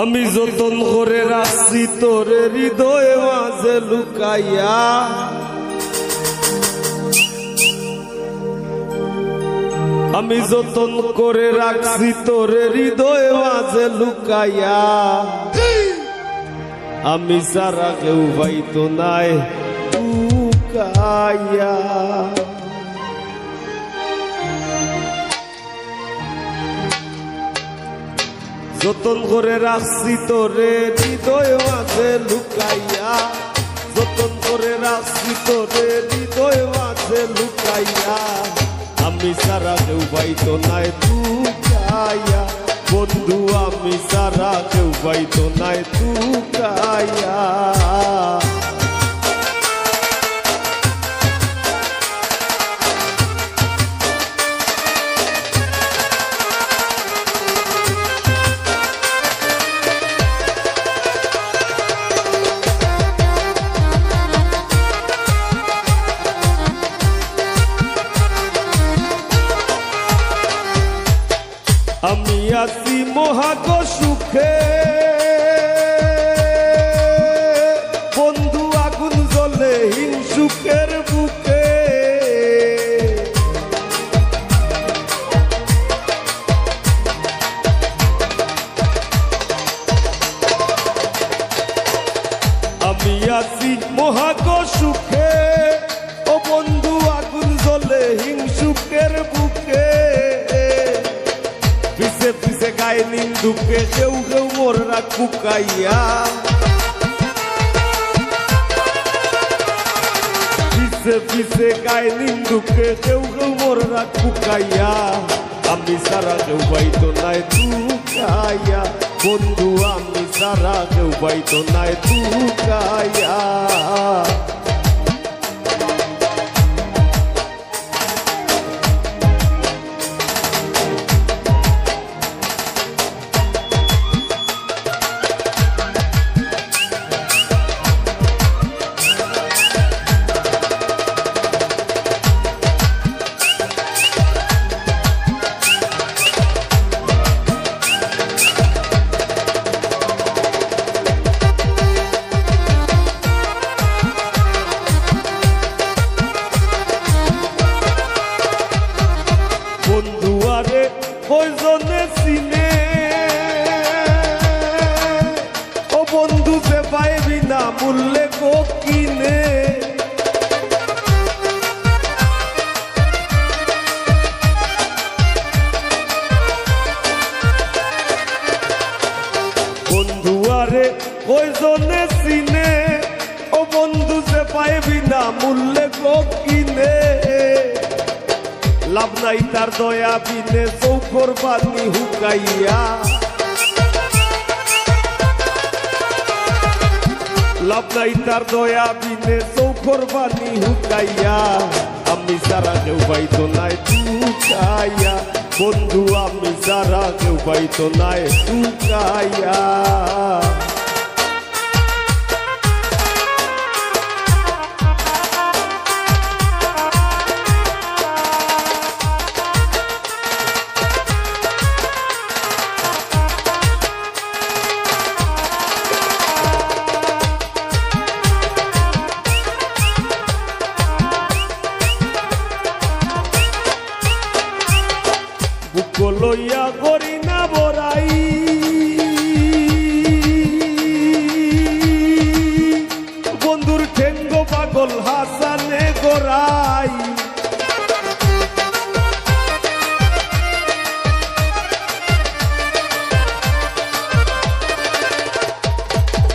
আমি যতন করে রাখছি তোরে হৃদয়ে মাঝে লুকাইয়া, আমি যতন করে রাখছি তোরে হৃদয়ে মাঝে লুকাইয়া, আমি সারা কেউ পাইতো নাই লুকাইয়া। যতন করে রাখছি তোরে হৃদয় মাঝে লুকাইয়া, যতন করে রাখছি তোরে হৃদয় মাঝে লুকাইয়া, আমি সারা কেউ পাইতো নাই লুকাইয়া, বন্ধু আমি সারা কেউ পাইতো নাই লুকাইয়া। আমি আছি মহাগ সুখে, বন্ধু আগুন জ্বলে হিংসুকের বুকে, আমি আছি মহাগ সুখে, ও বন্ধু আগুন জ্বলে হিংসুকের বুকে, পিছে পিছে গায়ে নিন্দুকে কেউ কেউ মোর রাগ বুকাইয়া, পিছে পিছে গায়ে নিন্দুকে কেউ কেউ মোর রাগ বুকাইয়া, আমি সারা কেউ পাইতো নাই লুকাইয়া, বন্ধু আমি সারা কেউ পাইতো নাই লুকাইয়া। বন্ধু আরে কয়জনে চিনে, ও বন্ধু যে পাইবি না মূল্যে গো কিনে, বন্ধু আরে কয়জনে চিনে, ও বন্ধু যে পাইবি না মূল্যে গো কিনে, লাভ নাই তার দয়া বিনে চৌকর বানি হুকাইয়া, লাভ নাই তার দয়া বিনে চৌকর বানি হুকাইয়া, আমি সারা কেউ পাইতো নাই লুকাইয়া, বন্ধু আমি সারা কেউ পাইতো নাই লুকাইয়া। বুক লইয়া করি না বড়াই, বন্ধুর ঠেঙ্গ পাগল হাসানে গোরাই,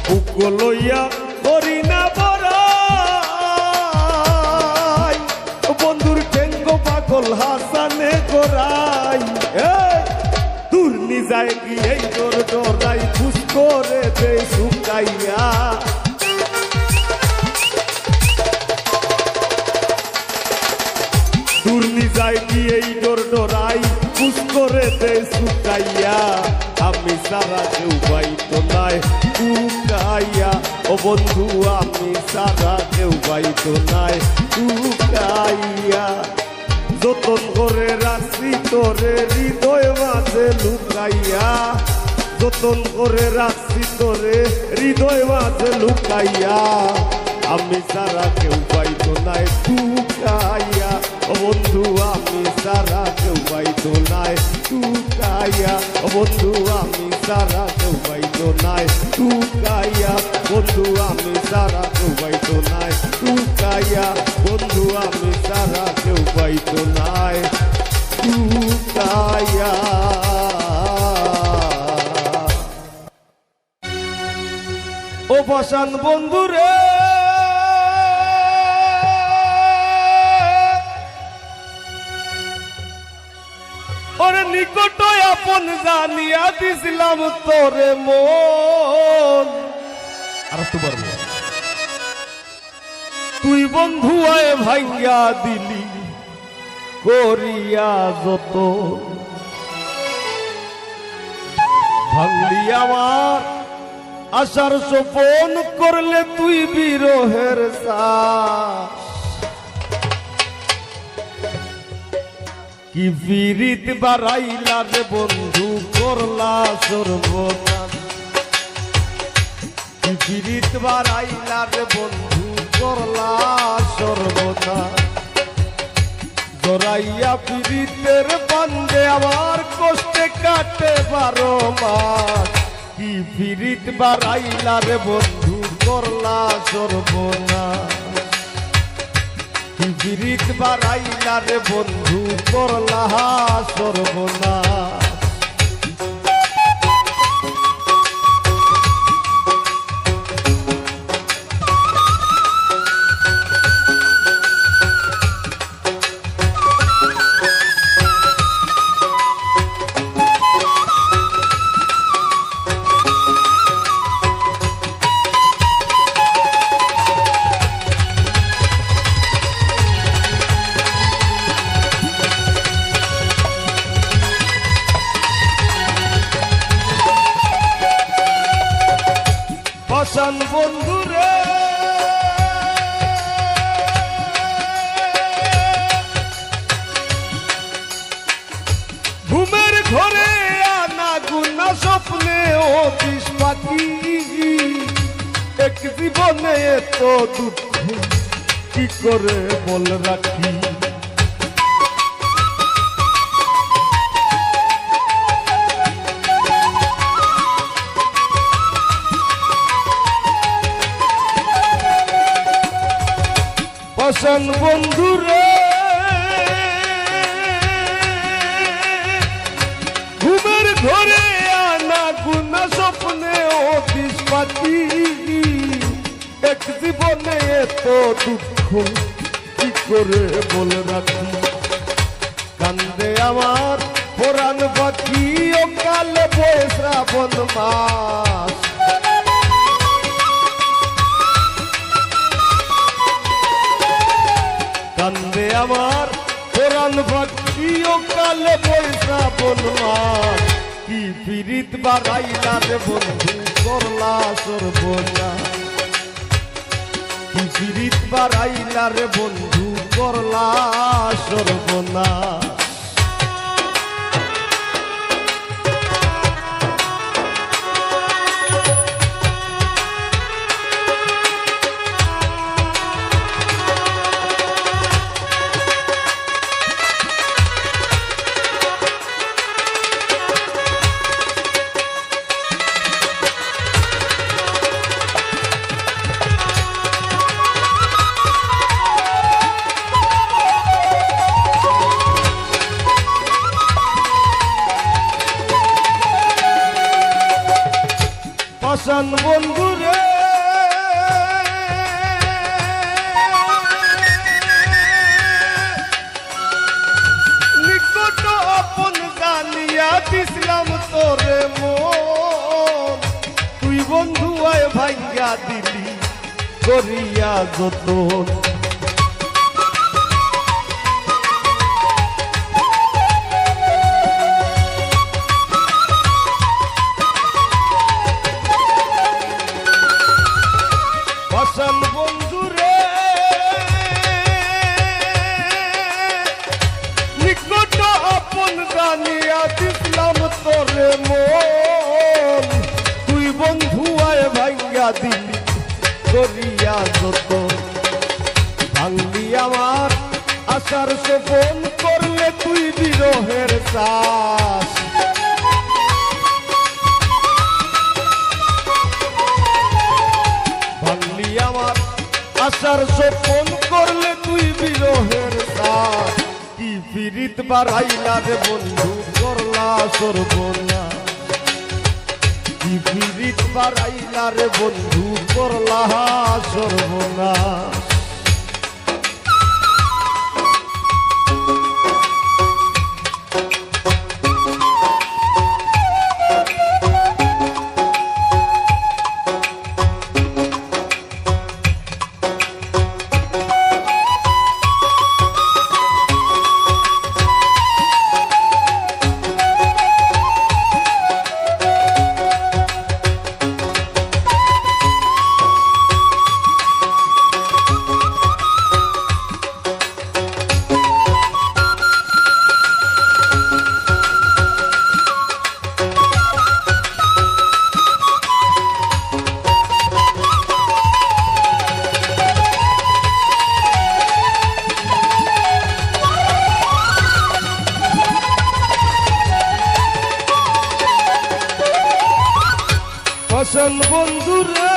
বুক লইয়া করি না বড়াই, বন্ধুর ঠেঙ্গ পাগল হাসানে গোরাই, দূর নিজায় গিয়ে তোর ডরাই খুশ করে দে শুকাইয়া, দূর নিজায় গিয়ে তোর ডরাই খুশ করে দে শুকাইয়া, আমি সারা কেউ পাইতো নাই লুকাইয়া, ও বন্ধু আমি সারা কেউ পাইতো নাই লুকাইয়া, যতন করে রাখছি তোরে হৃদয় মাঝে লুকাইয়া, যতন করে রাখছি তোরে হৃদয় মাঝে লুকাইয়া আমি সারা কেউ পাইতো নাই টুকাইয়া ও বন্ধু আমি সারা কেউ পাইতো নাই টুকাইয়া ও বন্ধু আমি সারা কেউ পাইতো নাই টুকাইয়া বন্ধু আমি সারা কেউ পাইতো নাই টুকাইয়া বন্ধু আমি সারা কেউ পাইতো নাই টুকাইয়া। ও বসান বন্ধুরে ওরে নিকট আপন জানিয়া দিছিলাম তোরে মন আর তো পারবো তুই বন্ধু আয় ভাঙ্গা দিলি করিয়া যত ভাঙলি আমার আশার সোপন করলে তুই বিরহের শ্বাস কি বিরিত বাড়াইলা রে বন্ধু করলা সর্বনাশ কি বিরিত বাড়াইলা রে বন্ধু করলা সর্বনাশ জড়াইয়া পিরিতের বান্ধে আমার কষ্টে কাটে 12 মাস কি পিরিত বাড়াইলা রে বন্ধু করলা সর্বনাশ কি পিরিত বাড়াইলা রে বন্ধু করলা সর্বনাশ। বসান বন্ধুরে ঘুমের ঘরে আনা গুনা স্বপ্নে ও বিষ পাখি এক জীবনে এত দুঃখ কি করে বল রাখি বসান বন্ধুরে ঘুমের ঘরে আনা গুনা স্বপ্নে ও বিষ পাখি এক জীবনে এত দুঃখ কি করে বল রাখি কান্দে আমার পুরাণ পাখি ও কালে বয়ে শ্রাবণ মাস কান্দে আমার পুরাণ ভক্তি ও কালে বৈশ্রাবণ মাস কি পিরিত বাড়াইলা রে বন্ধু করলা সর্বনাশ কি পিরিত বাড়াইলা রে বন্ধু করলা সর্বনাশ। বসান বন্ধুরে নিকট আপন জানিয়া দিছিলাম তোরে মন তুই বন্ধু আয় ভাঙ্গা দিলি করিয়া যতন বসান বন্ধুরে নিকট আপন জানিয়া দিছিলাম তোরে মন দিলি করিয়া যত ভাঙলি আমার আশার স্বপন করলে তুই বিরহের চাষ ভাঙলি আমার আশার স্বপন করলে তুই বিরহের চাষ কি পীড়িত বাড়াইলা রে বন্ধু করলা সর্বনাশ কি পীড়িত বাড়াইলা রে বন্ধু করলা সর্বনাশ ফসল বন্ধুরে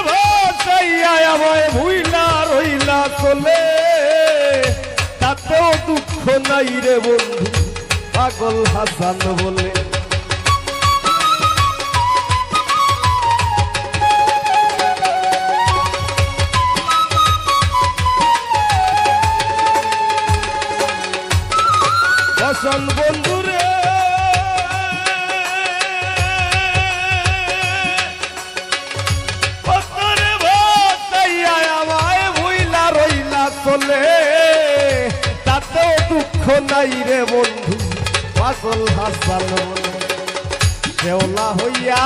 ভাষাইয়া আমায় ভুইলা রইলা চলে তাতেও দুঃখ নাই রে বন্ধু পাগল হাসান বলে ফসল বন্ধুরে আমায় ভুইলা রইলা চলে তাতেও দুঃখ নাই রে বন্ধু পাগল হাসান শেওলা হইয়া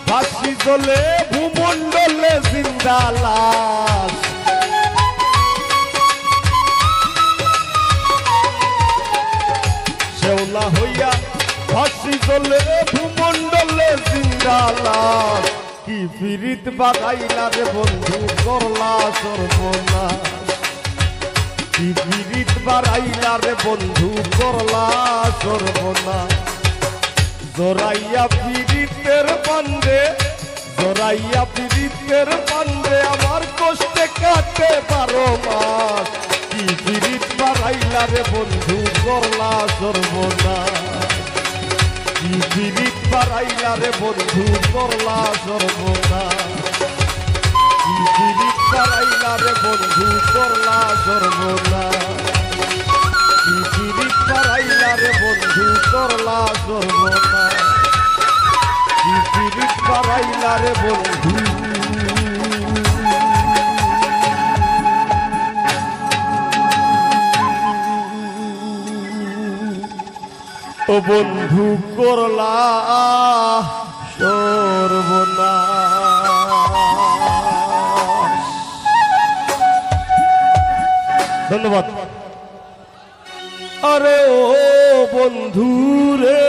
ভাসি চলে ভূমণ্ডলে জিন্দা লাশ শেওলা হইয়া ভাসি চলে ভূমণ্ডলে জিন্দা লাশ কি পীড়িত বাগাইলা রে বন্ধু করলা সর্বনাশ কি পীড়িত বাড়াইলা রে বন্ধু করলা সর্বনাশ জোরাইয়া পীড়িতের পান্ডে জোরাইয়া পীড়িতের পান্ডে আমার কষ্টে কাটে 12 মাস কি পীড়িত বাড়াইলা রে বন্ধু করলা সর্বনাশ কি পীড়িত বাড়াইলা রে বন্ধু করলা সর্বনাশ কি পীড়িত বাড়াইলা রে বন্ধু করলা সর্বনাশ কি পীড়িত বাড়াইলা রে বন্ধু করলা সর্বনাশ কি পীড়িত বাড়াইলা রে বন্ধু ও বন্ধু করলা সর্বনাশ। ধন্যবাদ। আরে ও বন্ধু রে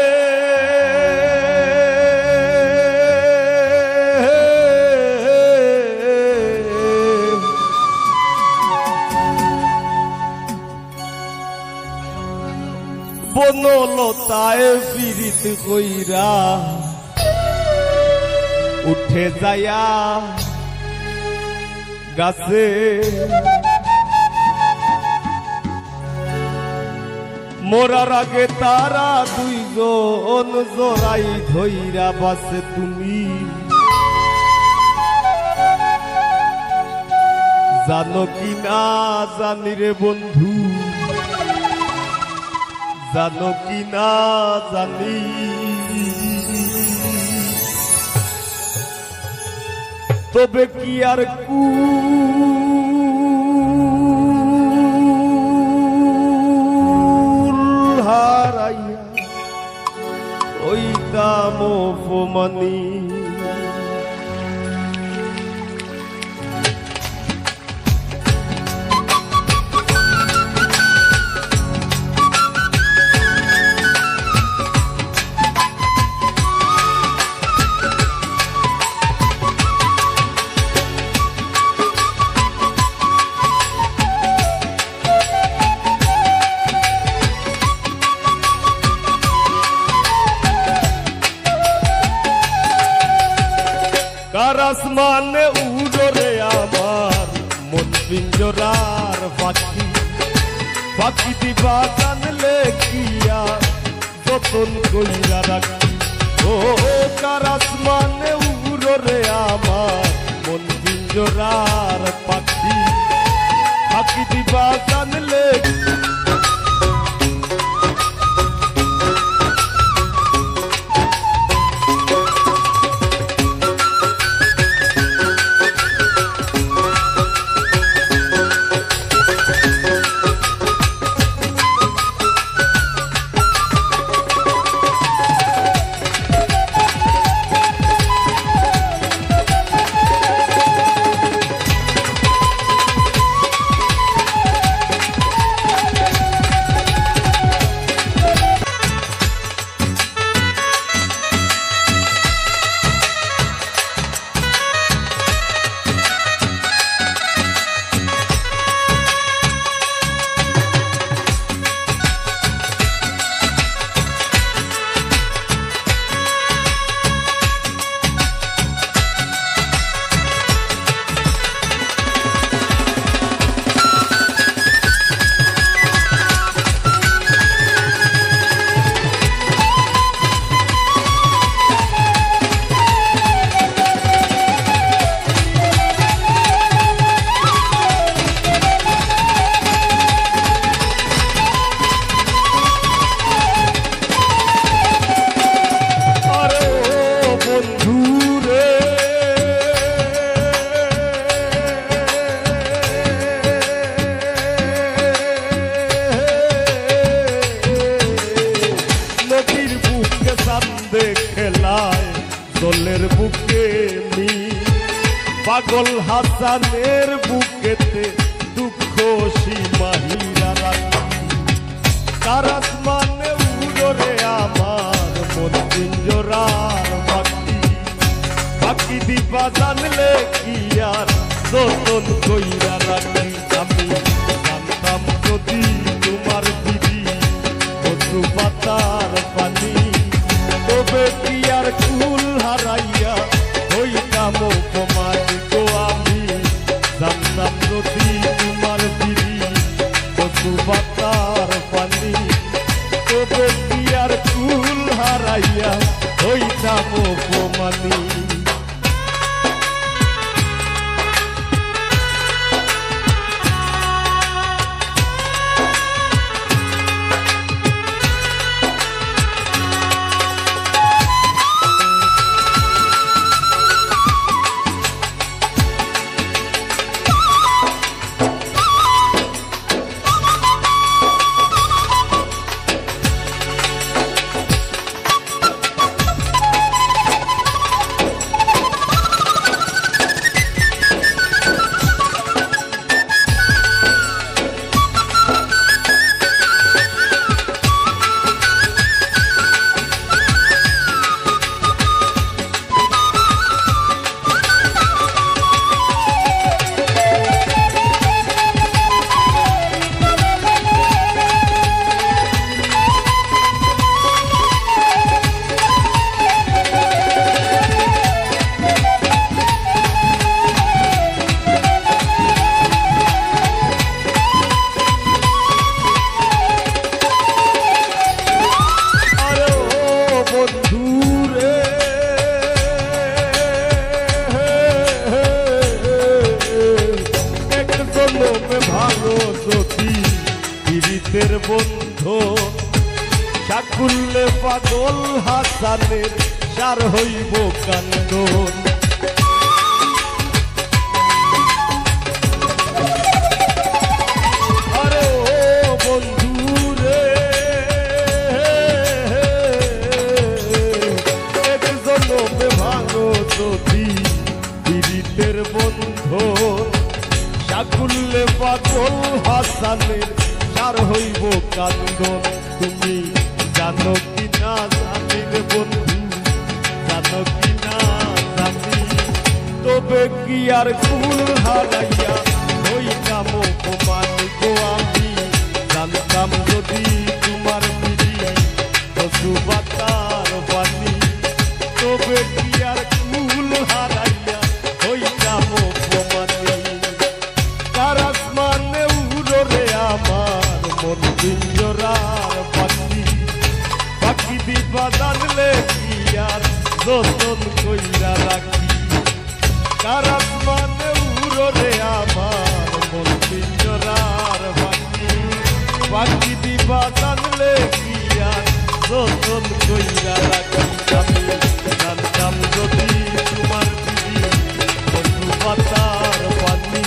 বনলতায় পীড়িত কইরা উঠে যায়া গাছে মোরার আগে তারা দুইজন জোড়াই ধইরা বাসে তুমি জানো কি না জানি রে বন্ধু জানো কি না জানি তবে কি আর কুল হারাইয়া ওই দাম অপমানি পিঞ্জরার পাখি পাখি দিবা জানলে কিয়া যতন কইরা রাখি ও কার আসমানে উড়রে আমার মন পিঞ্জরার পাখি পাখি দিবা জানলে দলের বুকে মি পাগল হাসানের বুকেতে দুঃখ সীমাহীরা রাখি তার আসমানে উড়রে আমার মন পিঞ্জরার পাখি পাখি দিবা জানলে কি আর যতন কইরা রাখি আমি জানতাম যদি তোমার দিদি কচু পাতার পানি তবে কি আর কুল হারাইয়া হইতাম অপমান গো আমি জানতাম যদি তোমার দিদি কচু পাতার পানি তবে কি আর কুল হারাইয়া হইতাম অপমানী বন্ধু সাকুল্লে পাগল হাসানের সার হইব কান্দন আরে ও বন্ধু রে এক জন্মে ভাঙো যদি পীড়িতের বন্ধু সাকুল্লে পাগল হাসানের সার হইব কান্দন তুমি জানো কি না জানি রে বন্ধু জানো কি না জানি তবে কি আর কুল হারাইয়া হইতাম অপমান গো আমি জানতাম যদি তোমার বিধি কচু পাতার পানি তবে কি আর কুল হারাইয়া হইতাম অপমানী কারা রে আমার মন পিঞ্জরার পাখি পাখি দিবা জানলে কি আর যতন কইরা রাখি কারাত মানে উড়ো রে আমার মন পিঞ্জরার পাখি পাখি দিবা জানলে কি আর যতন কইরা রাখি আমি জানতাম যদি তোমার দিদি বন্ধু পাতার পানি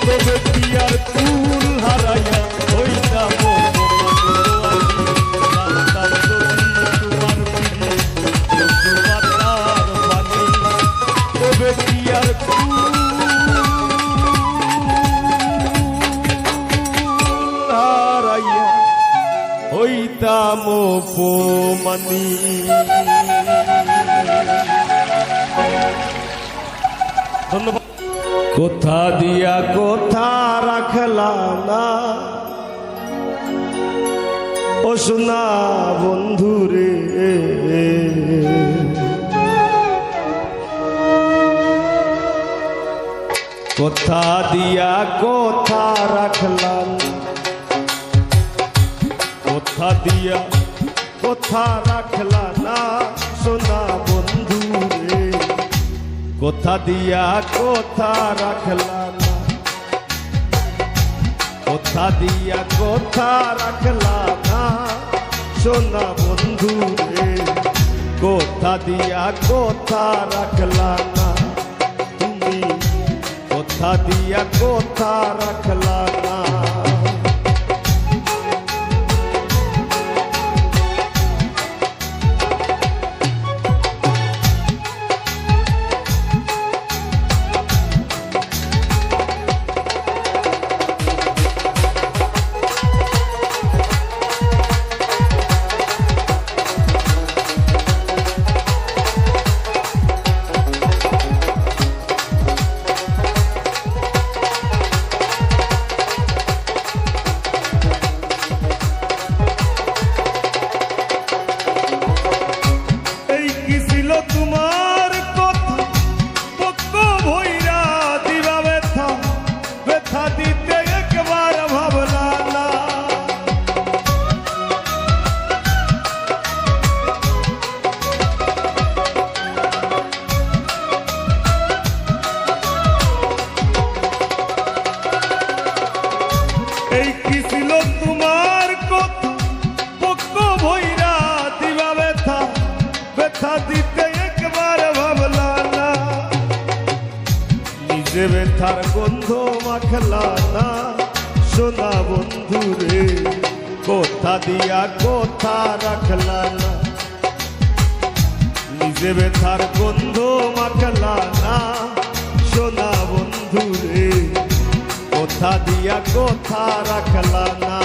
তবে কি আর ফুল হারাইয়া হইতাম জানতাম যদি তোমার দিদি বন্ধু পাতার পানি তবে কি আর ফুল হারাইয়া হইতাম অপমানী। ধন্যবাদ। কোথা দিয়া কোথা রাখলা না ও সোনা বন্ধুরে কোথা দিয়া কোথা রাখলা কোথা দিয়া কোথা রাখলা না সোনা বন্ধুরে কোথা দিয়া কোথা রাখলা না কোথা দিয়া কোথা রাখলা না সোনা বন্ধুরে কোথা দিয়া কোথা রাখলা না তুমি কোথা দিয়া কোথা রাখলা না ব্যথার গন্ধ মাখলা না সোনা বন্ধুরে কোথা দিয়া কোথা রাখলা না নিজে ব্যথার গন্ধ মাখলা না সোনা বন্ধুরে কোথা দিয়া কোথা রাখলা না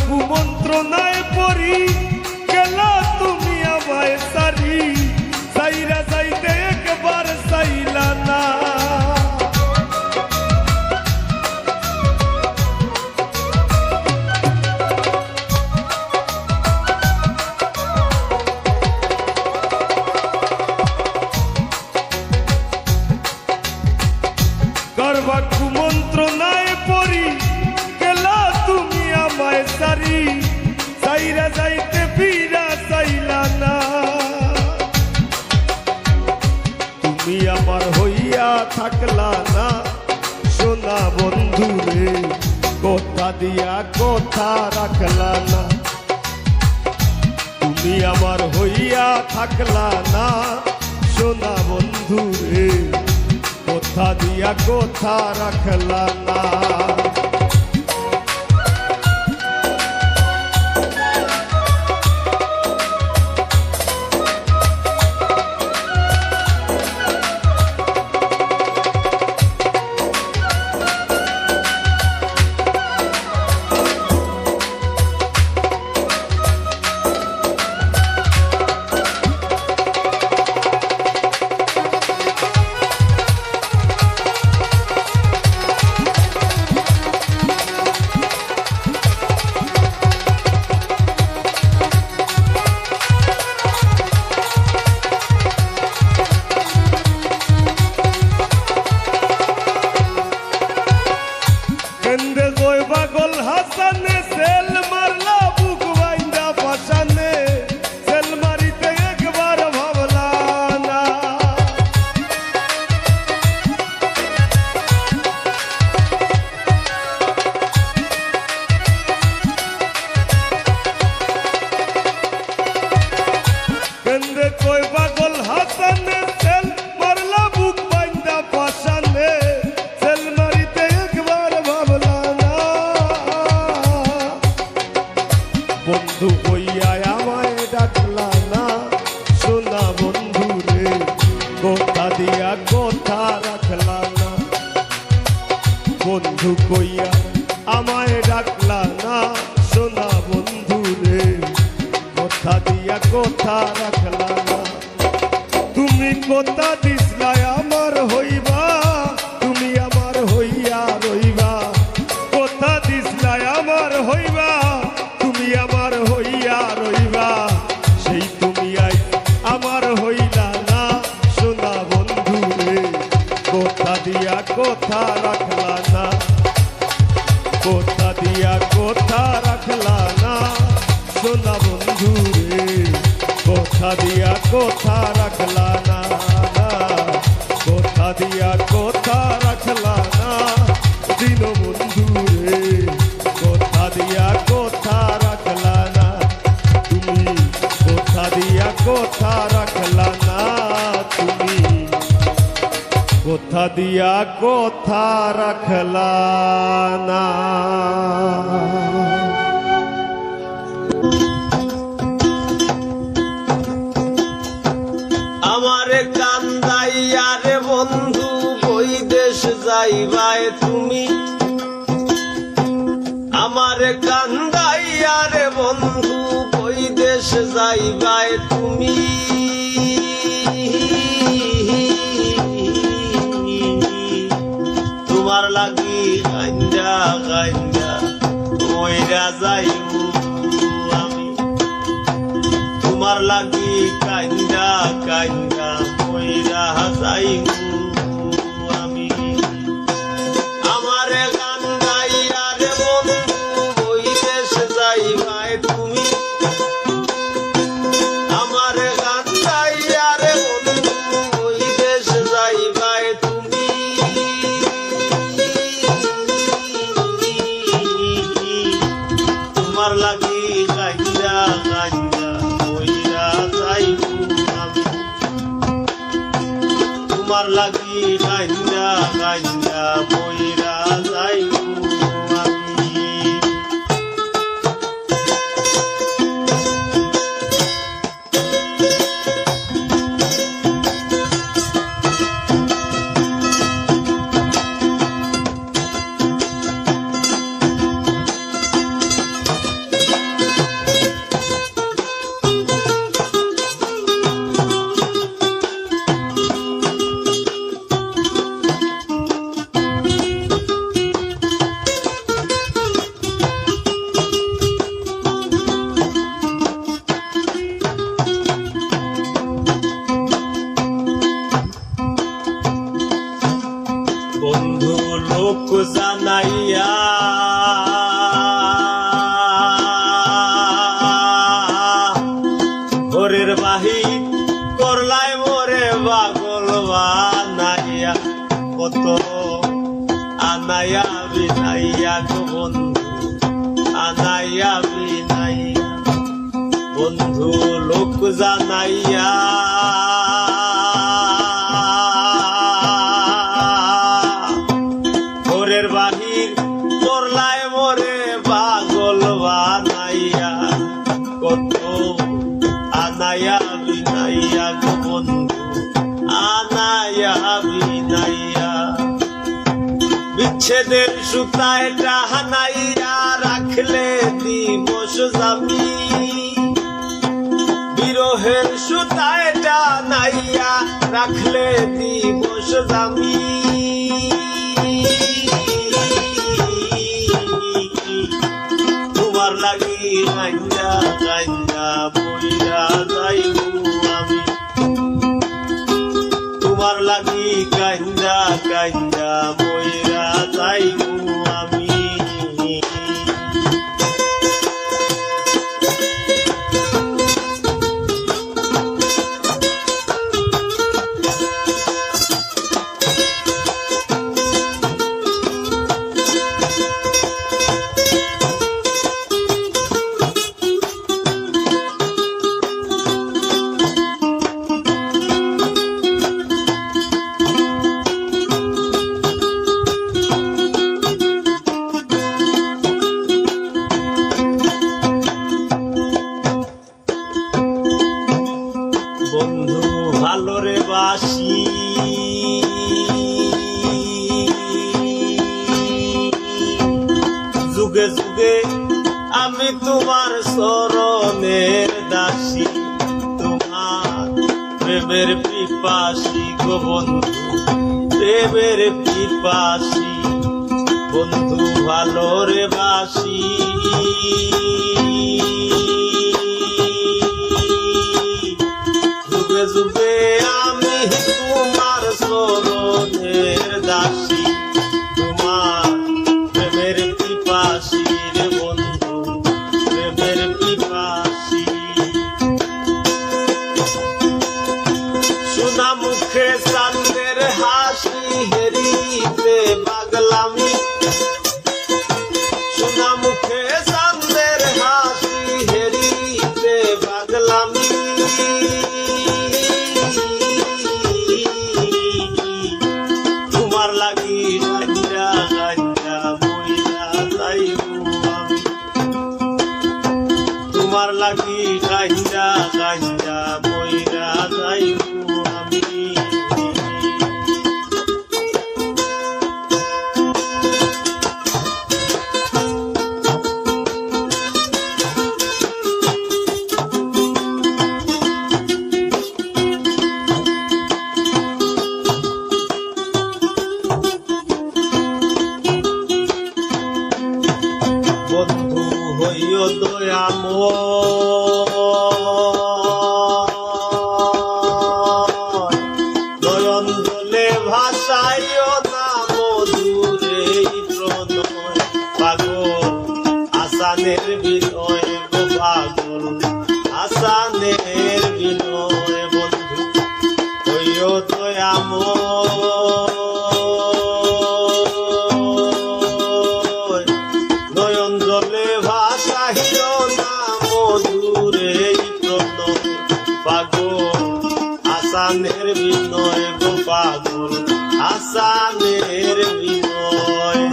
কুমন্ত্রণায় পড়ি গেলা তুমি আমায় সারি সাইরা যাইতে একবার সাইলা না করবা কুমন্ত্রণায় পড়ি গেলা তুমি আমায় সারি সাইরা যাইতে ফিরা চাইলা না তুমি আমার হইয়া থাকলা না সোনা বন্ধুরে কোথা দিয়া কোথা রাখলা না তুমি আমার হইয়া থাকলা না সোনা বন্ধুরে কোথা দিয়া কোথা রাখলা না। কেন্দ্রে কই পাগল হাসানে সেল মারলা বুক বাইন্দা পাশানে, সেল মারিতে একবার ভাবলা না। কেন্দ্রে কই পাগল হাসানে সেল মারলা বুক বাইন্দা পাশানে, সেল মারিতে একবার ভাবলা না। বন্ধু হইয়া আমায় ডাকলা না, সোনা বন্ধু রে কোথা দিয়া কোথা রাখলা না। বন্ধু কইয়া আমায় ডাকলা না, সোনা বন্ধু রে কোথা দিয়া কোথা রাখলা না। তুমি কোথা দিসলাই আমার হইবা, তুমি আমার হইয়া রইবা। কোথা দিসলাই আমার হইবা, তুমি আমার হইয়া রইবা। সেই তুমি আই আমার হইলা না, সোনা বন্ধু রে কোথা দিয়া কোথা রাখলা না। কোথা দিয়া কোথা রাখলা না, সোনা বন্ধু রে কোথা দিয়া কোথা রাখলা না। কোথা দিয়া কোথা রাখলা না, দিন বন্ধু রে কোথা দিয়া কোথা রাখলা না। তুমি কোথা দিয়া কোথা রাখলা না, তুমি কোথা দিয়া কোথা রাখলা না। আমারে কান্দাইয়া রে বন্ধু কই দেশ যাইবাই তুমি। আমারে কান্দাইয়া রে বন্ধু কই দেশ যাইবাই তুমি। তোমার লাগি গাঞ্জা গাঞ্জা মইরা যাইবো আমি। তোমার লাগি কান্দা কান্দা মইরা যাইবো আমি। আমারে কান্দাইয়া রে বন্ধু ওই দেশ যাইবাই তুমি। আমারে কান্দাইয়া রে বন্ধু ওই দেশ যাইবাই তুমি। তোমার লাগি কান্দা কান্দা মইরা যাইবো আমি। তোমার লাগি কান্দা কান্দা মইরা যাইবো আমি। বন্ধু লোক জানাইয়া ঘরের বাহির করলাই মোরে পাগল বানাইয়া। কত আনাইয়া বিনাইয়া গো বন্ধু আনাইয়া বিনাইয়া। বন্ধু লোক জানাইয়া ঘরের বাহির করলায় মোরে পাগল বানাইয়া কত আনায়া বিনাইয়া গো বন্ধু আনায়া বিনাইয়া বিচ্ছেদের সুতায় টাহানাইয়া রাখলে দিবস যাবি বিরহের সুতায় টানাইয়া রাখলে দিবস যাবি তোমার লাগি কান্দা কান্দা বইরা যাইবো আমি তোমার লাগি কান্দা কান্দা বইরা যাইবো আমি বন্ধু ভালোরে বাসি যুগে যুগে আমি তোমার চরণের দাসী তোমার প্রেমের পিপাসী গো বন্ধু প্রেমের পিপাসী বন্ধু ভালোরে বাসি যুগে যুগে আমি তোমার চরণের দাসী তোমার প্রেমের পিপাসী রে বন্ধু প্রেমের পিপাসী সোনা মুখে চাঁদের হাসি হেরিতে পাগলামি সোনা মুখে চাঁদের হাসি হেরিতে পাগলামি তোমার লাগি কান্দা কান্দা বইরা যাইবো আমি তোমার লাগি কান্দা কান্দা বইরা যাইবো আমি বন্ধু হইও দয়াময় নয়ন জলে ভাসাইও না মধুরে প্রণয় পাগল আসানের বিনয় গো পাগল আসানের বিনয় বন্ধু হইও দয়াময় নয়ন জলে ভাসাইও না মধুরে প্রণয় পাগল আসানের বিনয় গো পাগল আসানের বিনয়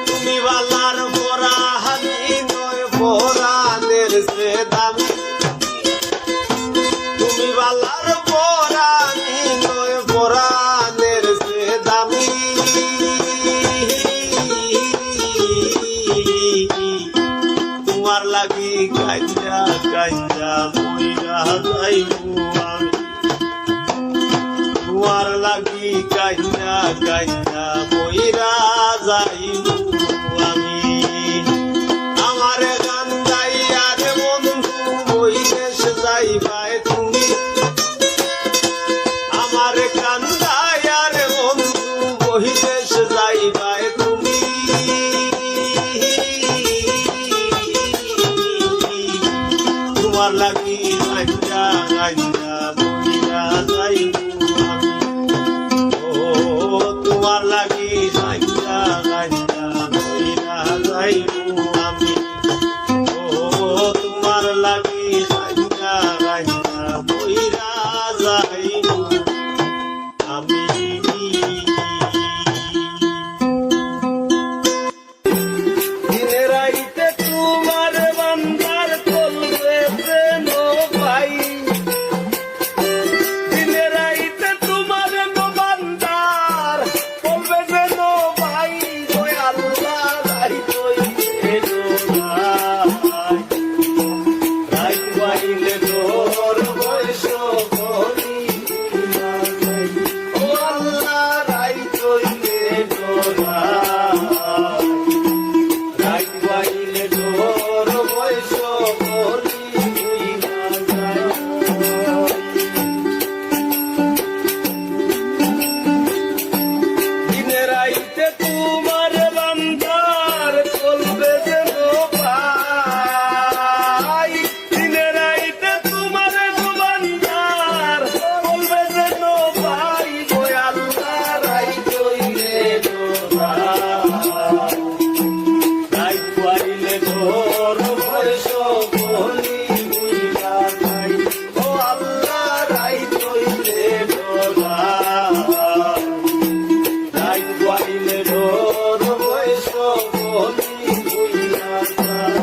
তুমি বালার পরাহানি নয় পরাণের সে দামি তুমি বালার পরাণি নয় পরাণের সে দামি তোমার লাগি কান্দা কান্দা বইরা যাইবো আমি তোমার লাগি কান্দা কান্দা বইরা যাইবো আমি আমারে কান্দাইয়া রে বন্ধু বইদেশ যাইবাই তুমি আমারে কান্দাইয়া রে বন্ধু বইদেশ যাইবাই তুমি তোমার লাগি কান্দা কান্দা বইরা যাইবো আমি ও তোমার লাগি কান্দা কান্দা রাই পাইলে তোর বয়স বলি বুইলা যাই ও আল্লাহ রাই তৈলে ডোরা রাই পাইলে তোর বয়স বলি বুইলা যাই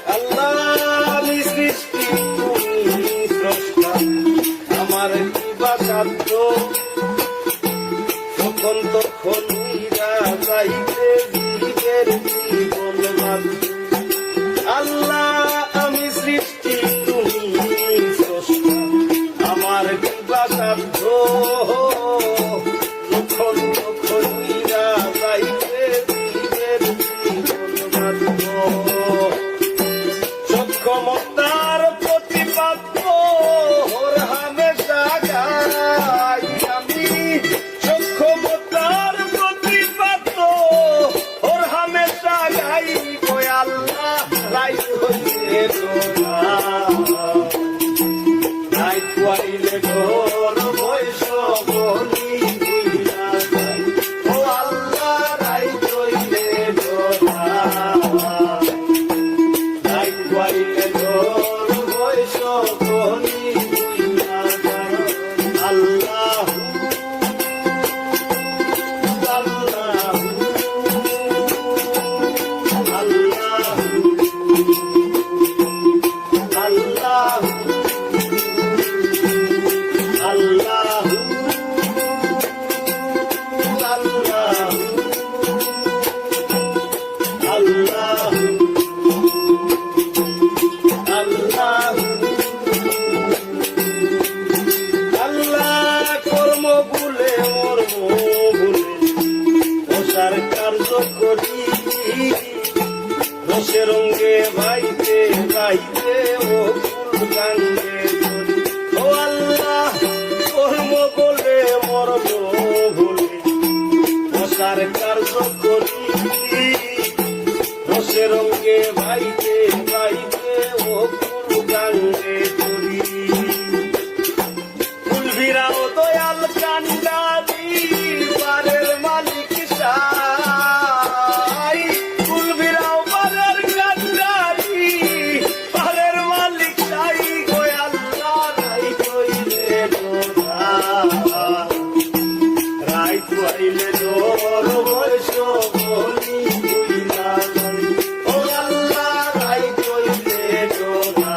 আল্লাহ আমি সৃষ্টি তুমি স্রষ্টা আমার কি বা সাধ্য তখন তখন উইরা যাইতে জীবের জীবন বাধ্য আল্লাহ আমি সৃষ্টি তুমি স্রষ্টা আমার কি বা সাধ্য তখন তখন উইরা যাইতে জীবের জীবন বাধ্য সক্ষমতার প্রতিপাদ্য ওর হামেশা গাই আমি সক্ষমতার প্রতিপাদ্য ওর হামেশা গাই গো আল্লাহ রাই হইলে ডোরা রাই পাইলে ডোর বয়স বলি বুইলা যাই ও আল্লাহ রাই হইলে ডোরা রাই পাইলে তোর বয়স বলি বুইলা যাই আল্লাহ আল্লাহ আল্লাহ আল্লাহ আল্লাহ আল্লাহ আল্লাহ আল্লাহ কর্ম ভুলে মর্ম ভুলে প্রসার কার্য করি রসে রঙ্গে ভাইতে ভাইতে ও ফুল গাঙ্গে ধরি ও আল্লাহ কর্ম বলে মর্ম ভুলে প্রসার কার্য করি রসে রঙ্গে ভাইতে ভাইতে ও ফুল গাঙ্গে ধরি ফুলভিরাও দয়াল কান্ডারি বারের মালিক সাই ফুলভিরাও বারের কান্ডারি বারের মালিক সাই গো আল্লাহ রাই কইলে ডোরা রাই কইলে ডোর বয়স বলি বুইলা যাই ও আল্লাহ রাই কইলে ডোরা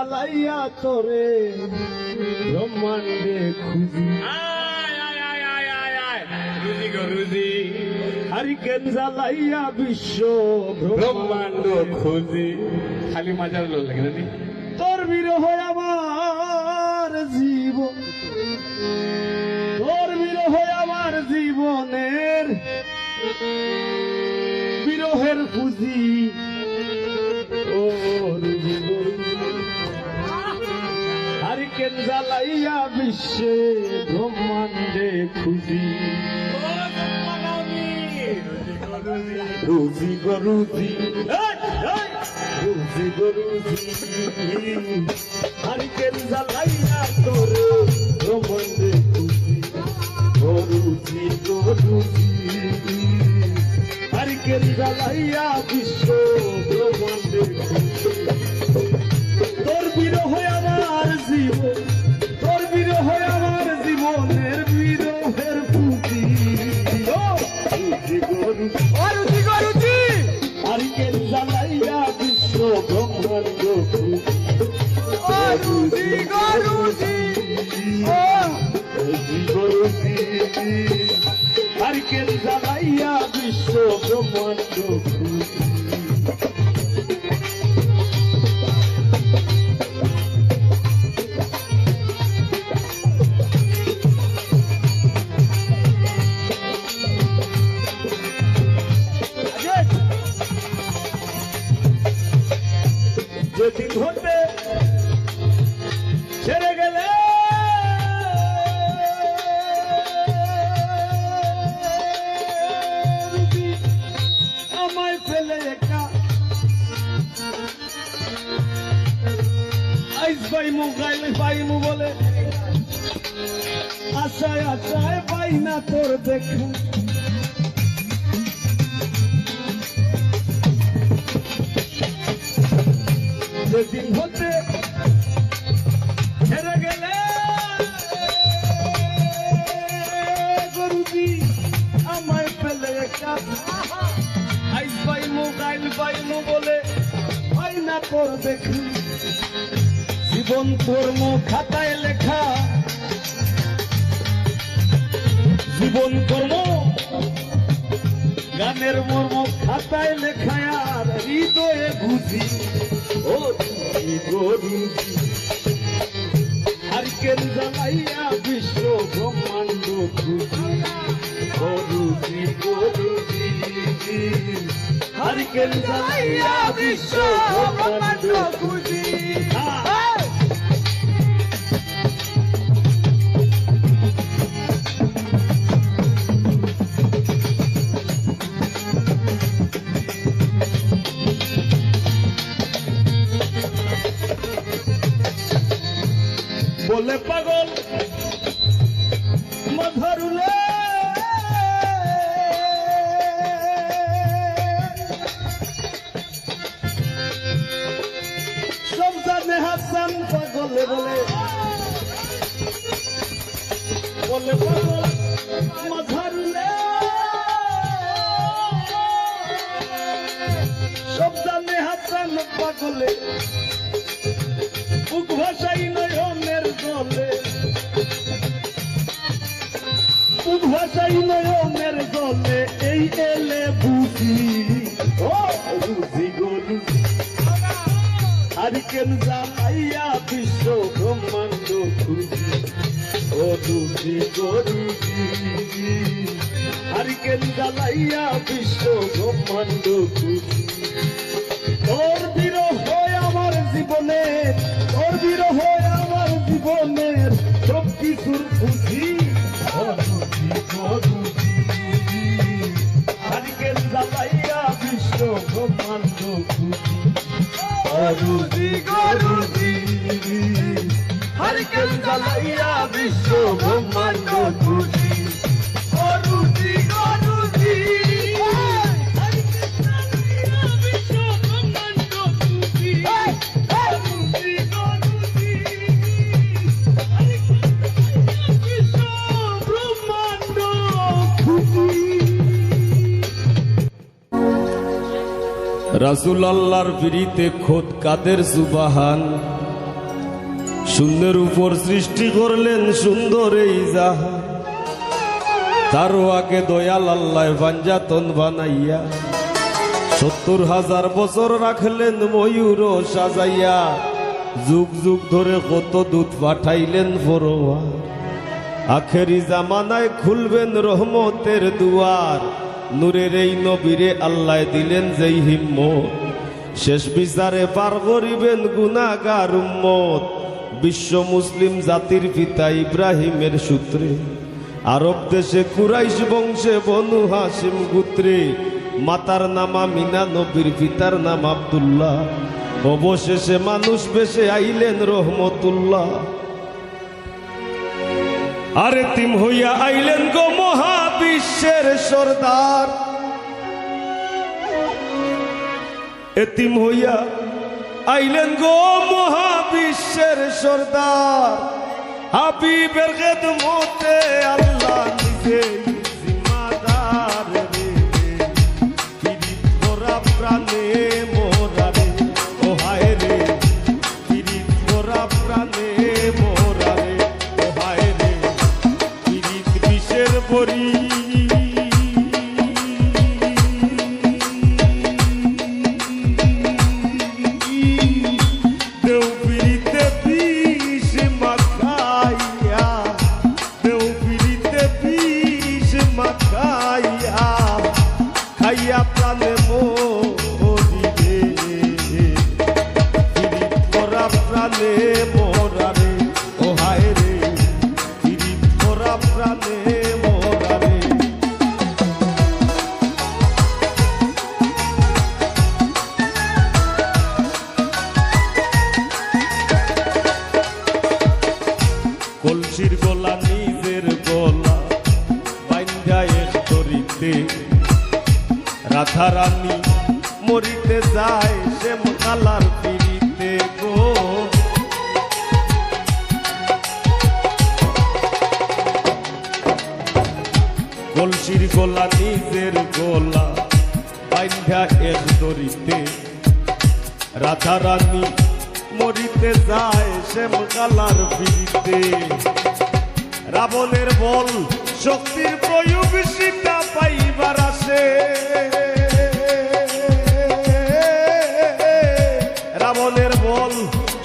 জ্বালাইয়া তোরে ব্রহ্মাণ্ডে খুঁজি রুজি গো রুজি হারিকেন জ্বালাইয়া বিশ্ব ব্রহ্মাণ্ড খুঁজি খালি মাজার লোক লাগে না তোর বিরহ আমার জীবন তোর বিরহ আমার জীবনের বিরহের পুঁজি ও হারিকেন জ্বালাইয়া বিশ্বে ব্রহ্মাণ্ডে খুঁজি রুজি গো রুজি রুজি গো রুজি হারিকেন জ্বালাইয়া তোর ব্রহ্মাণ্ডে খুঁজি ও রুজি গো রুজি হারিকেন জ্বালাইয়া বিশ্ব ব্রহ্মাণ্ডে খুঁজি তোর বিরহ আমার জীবন তোর বিরহ আমার জীবনের বিরহের পুঁজি রুজি গো রুজি হারিকেন জ্বালাইয়া বিশ্ব ব্রহ্মাণ্ড রুজি গো রুজি রুজি গো রুজি হারিকেন জ্বালাইয়া বিশ্ব ব্রহ্মাণ্ড যেদিন হতে ছেড়ে গেলে আমায় ফেলে একা আইস পাইমু গাইলে পাইমু বলে আশায় আশায় পাই না তোর দেখা যেদিন হতে ছেড়ে গেলে গরুজি আমায় ফেলে একা আইস পাইমু গাইল পাইমু বলে হয় না তোর দেখি জীবন কর্ম খাতায় লেখা জীবন কর্ম গানের মর্ম খাতায় লেখা আর হৃদয়ে বুঝি ও গরুজি হারিকেন জ্বালাইয়া বিশ্ব ব্রহ্মাণ্ড খুঁজি গরুজি গরুজি হারিকেন জ্বালাইয়া বিশ্ব ব্রহ্মাণ্ড খুঁজি বলে পাগল মধুরুলে সব জানে হাসান পাগলে বলে বলে পাগল মধুরুলে সব জানে হাসান পাগলে বুক ভাষাই নয়নের জলে বুক ভাষাই নয়নের জলে এই এলে বুঝি ও রুজি গো রুজি হারিকেন জ্বালাইয়া বিশ্ব ব্রহ্মাণ্ড খুঁজি ও রুজি গো রুজি হারিকেন জ্বালাইয়া বিশ্ব ব্রহ্মাণ্ড খুঁজি তোর বিরহ আমার জীবনের তোর বিরহ আমার জীবনের সব কিছুর খুঁজি হারিকেন জ্বালাইয়া বিশ্ব ব্রহ্মাণ্ড খুঁজি রুজি গো রুজি হারিকেন জ্বালাইয়া বিশ্ব ব্রহ্মাণ্ড খুঁজি রুজি গো রুজি রাসূল আল্লাহর ফিরিতে খোদ কাদের সুবহান শূন্যের উপর সৃষ্টি করলেন সুন্দর এই জাহান, তারও আগে দয়াল আল্লাহ পাঞ্জাতন বানাইয়া ৭০,০০০ বছর রাখলেন ময়ূর সাজাইয়া। যুগ যুগ ধরে কত দূত পাঠাইলেন ফরোয়া, আখেরি জামানায় খুলবেন রহমতের দুয়ার। নূরের এই নবীরে আল্লাহ দিলেন যেই হিম্মত, শেষ বিচারে পার করিবেন গুনাহগার উম্মত। বিশ্ব মুসলিম জাতির পিতা ইব্রাহিমের সূত্রে, আরব দেশে কুরাইশ বংশে বনু হাশিম গোত্রে। মাতার নাম আমিনা, নবীর পিতার নাম আব্দুল্লাহ। অবশেষে মানুষ বেশে আইলেন রহমতুল্লাহ। আরে তিম হইয়া আইলেন গো মহাবিশ্বের সর্দার, এতিম হইয়া আইলেন গো মহাবিশ্বের সর্দার। হাবিবের খেদমতে আল্লাহ নিজে জিম্মাদার রে, পীড়িত করা প্রাণে মোরা রে, ও হায় রে পীড়িত করা প্রাণে মোরা রে, ও হায় রে পীড়িত বিষের বড়ি। খাইয়া প্রাণে মরিবে, পীড়িত করা প্রাণে মোরা রে, ও হায় রে পীড়িত করা প্রাণে মোরা রে। কলসির গলা নিজের গলা বাইন্ধা এক তরিতে, রাধা রানী মরিতে যায় শ্যাম কালার পিড়িতে গো। কলসির গলা নিজের গলা বাইন্ধা এক দড়িতে, রাধা রানী মরিতে যায় শ্যাম কালার পিড়িতে। রাবণের বল শক্তির প্রয়োগ সীতা পাইবার আসে, রাবণের বল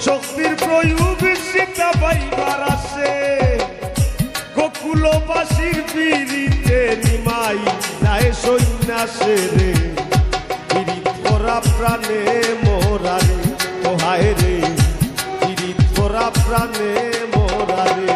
শক্তির প্রয়োগ সীতা পাইবার আসে। গোকুলবাসীর পিড়িতে নিমাই যায় সন্ন্যাসে রে, পীড়িত করা প্রাণে মোরা রে, ও হায় রে পীড়িত করা প্রাণে মোরা রে।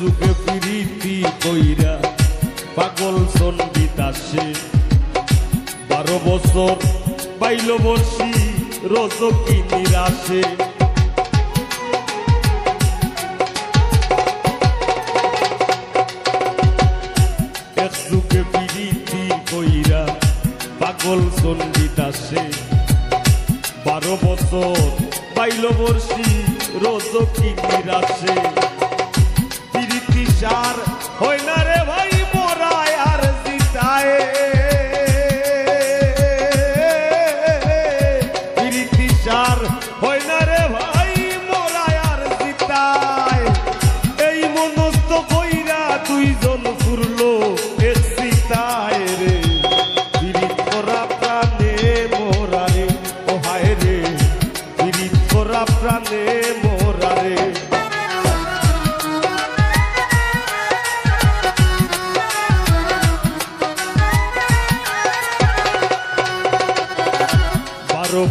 যুগে প্রীতি কইরা পাগল সন্দিত আসে, 12 বছর পাইল বর্ষি রজকি নিরাশে। এক যুগে প্রীতি কইরা পাগল সন্দিত আসে, 12 বছর পাইল বর্ষি রজকি নিরাশে। সার হয় না রে ভাই মোরায় আর জিতায়, প্রীতি সার হয় না রে ভাই মোরায় আর জিতায়। এই মনস্থ কইরা দুইজন ফুরলো এক সীতায় রে, পীড়িত করা প্রাণে মোরা রে, ও হায় রে পীড়িত করা প্রাণে মোরা রে।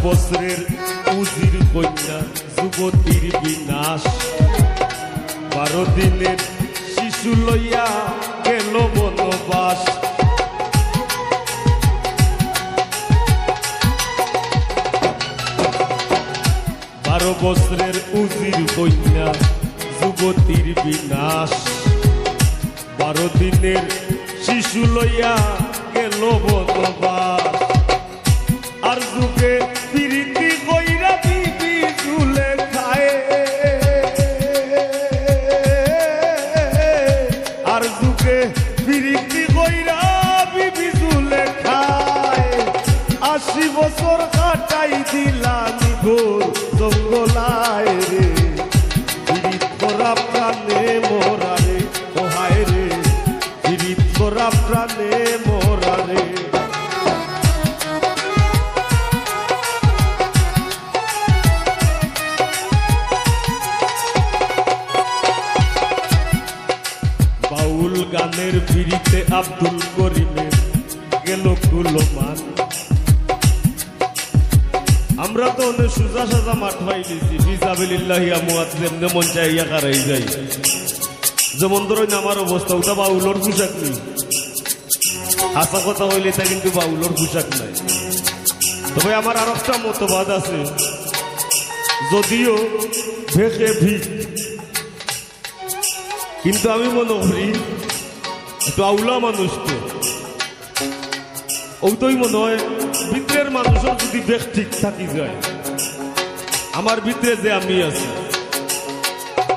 বছরের উজির কন্যা যুবতীর বিনাশ, 12 দিনের শিশু লইয়া গেল বনবাস। 12 বছরের উজির কন্যা যুবতীর বিনাশ, 12 দিনের শিশু লইয়া গেল বনবাস। আর যুগে প্রীতি কইরা বিবি ঝুলে খায়, আর যুগে 80 বছর কাটাই দিলাম ঘোর জঙ্গলায় রে পীড়িত করা প্রাণে মোরা রে ও হায় রে পীড়িত করা প্রাণে মোরা রে বাউল গানের ভিড়িতে আব্দুল করিমের গেল কুলমান আমরা তো অনেক সুজা সাজা মাঠ পাই দিছি ফিজাবিলিল্লাহি আমওয়াত যেমন মন চাই ইয়া কারাই যাই যেমন ধরুন আমার অবস্থা ওটা বাউলর পোশাক নেই হাসা কথা হইলে তা কিন্তু বাউলর পোশাক নাই তবে আমার আর একটা মতবাদ আছে যদিও ভেকে ভিক কিন্তু আমি মনে করি একটু আউলা মানুষ তো ওইটাই মনে হয় ভিতরের মানুষের যদি বেশ ঠিক থাকি যায় আমার ভিতরে যে আমি আছি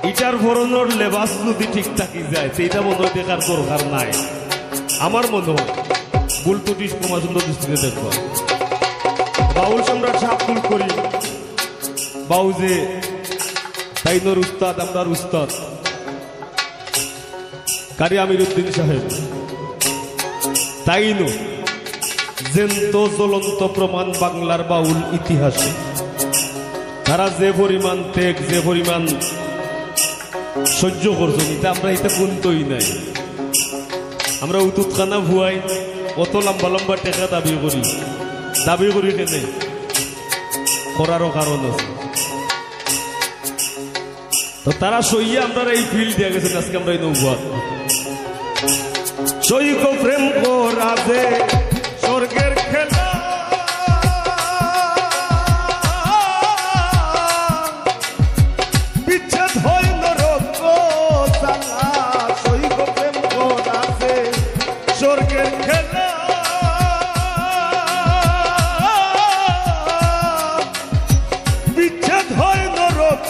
এটার ভরণের লেবাস যদি ঠিক থাকি যায় সেইটা মনে হয় দেখার দরকার নাই আমার মনে হয় ভুল ত্রুটি ক্ষমা সুন্দর দৃষ্টিতে দেখব বাউল সম্রাট আব্দুল করিম বাউ যে তাইনোর উস্তাদ আপনার উস্তাদ কারি আমির উদ্দিন সাহেব তাইনো জ্যান্ত জ্বলন্ত প্রমাণ বাংলার বাউল ইতিহাসে তারা যে পরিমাণ ত্যাগ যে পরিমাণ সহ্য করছেন এটা আমরা এটা গুনতই নাই আমরা উতুতখানা ভুয়াই অত লম্বা লম্বা টেকা দাবি করি কেনে করারও কারণ আছে তো তারা সইয়ে আমরা এই ফিল্ড দিয়ে গেছেন আজকে আমরা এই নৌবাদ সৈক প্রেম করা যে স্বর্গের খেলা বিচ্ছেদ হয় নরক জ্বালা সৈক প্রেম করা যে স্বর্গের খেলা বিচ্ছেদ হয় নরক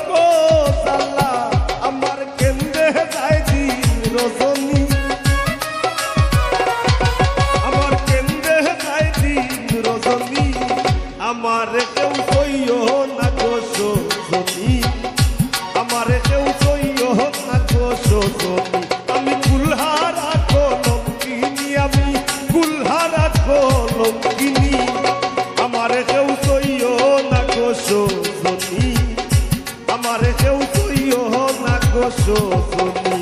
জ্বালা আমার কেন্দ্রে যায় দিন রজনী আমার কেউ কইও না গোসনি আমার কেউ কইও না গোসনি আমি কুলহারা কলঙ্কিনি আমি কুলহারা কলঙ্কিনি আমার কেউ কইও না গোসনি আমার কেউ কইও না গোসনি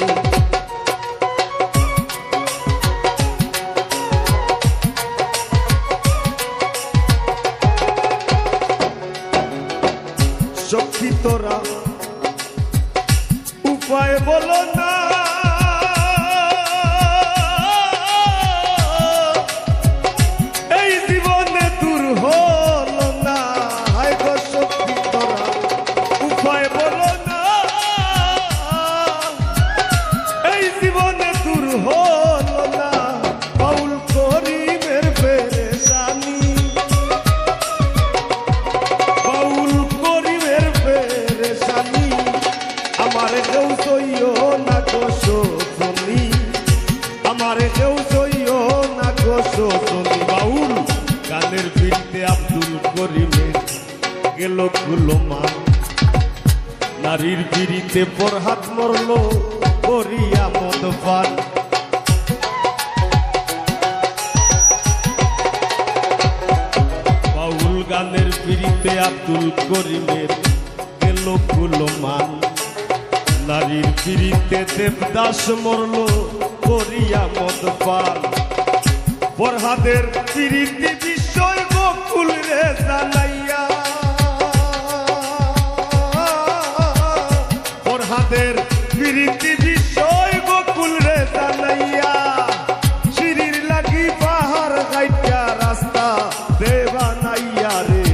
সখী তোরা উপায় বলো না এই জীবনে দূর হলো না হায় গো সখী তোরা উপায় বলো না এই জীবনে দূর হলো না বাউল করিমের পেরেশানি আমার কেউ সইও না গোসনি আমার কেউ সইও না গোসনি বাউল গানের ভিড়তে আব্দুল করিমের গেল কুলমান নারীর ভিড়িতে বরহাত মরল করিয়া মদ পান বাউল গানের ভিড়িতে আব্দুল করিমের গেল কুলমান নারীর পিড়িতে দেবদাস মরল করিয়া মদ পান বরহাদের পিড়িতে বিষয় গোকুল রে জানাইয়া বরহাদের পিড়িতে বিষয় গোকুল রে জানাইয়া সিঁড়ির লাগি পাহাড় গাইটা রাস্তা দেবা নাইয়া রে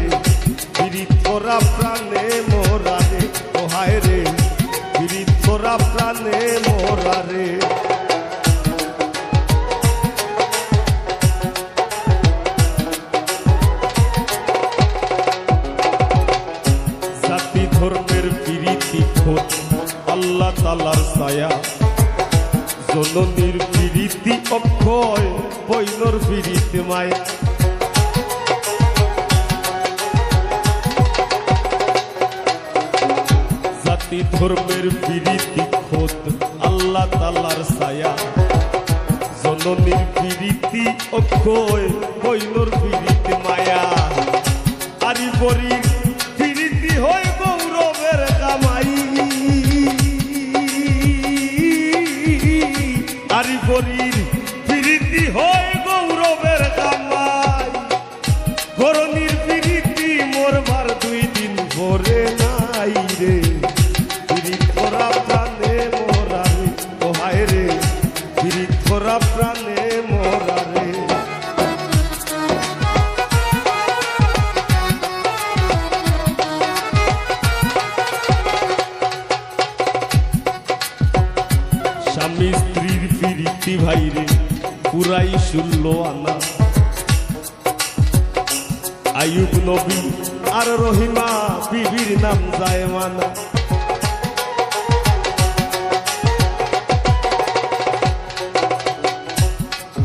পিড়িত করা প্রাণে মোরা রে ও হায় রে পিড়িত করা প্রাণে মোরা রে জাতি ধর্মের পিড়িতি খোঁজ আল্লাহ তালার ছায়া জননীর পিড়িতি অক্ষয় বৈনর পিড়িতে মায়া জাতি ধর্মের পিরিতি খোদ আল্লাহ তাআলার ছায়া জননীর পিরিতি অক্ষয় কইনর পিরিতি মায়া আরি পরি পিরিতি হয় গৌরবের কামাই আরি পরির পিরিতি হয় গৌরবের কামাই গরনির পিরিতি মোরবার 2 দিন ভরে নাই রে পিরিত করা প্রাণে মোরা রে ও হায় রে পিরিত করা প্রাণে মোরা রে স্বামী স্ত্রীর পিরিতি ভাইরে পুরাই 16 আনা আয়ুব নবী আর রহিমা বিবির নাম জায়মানা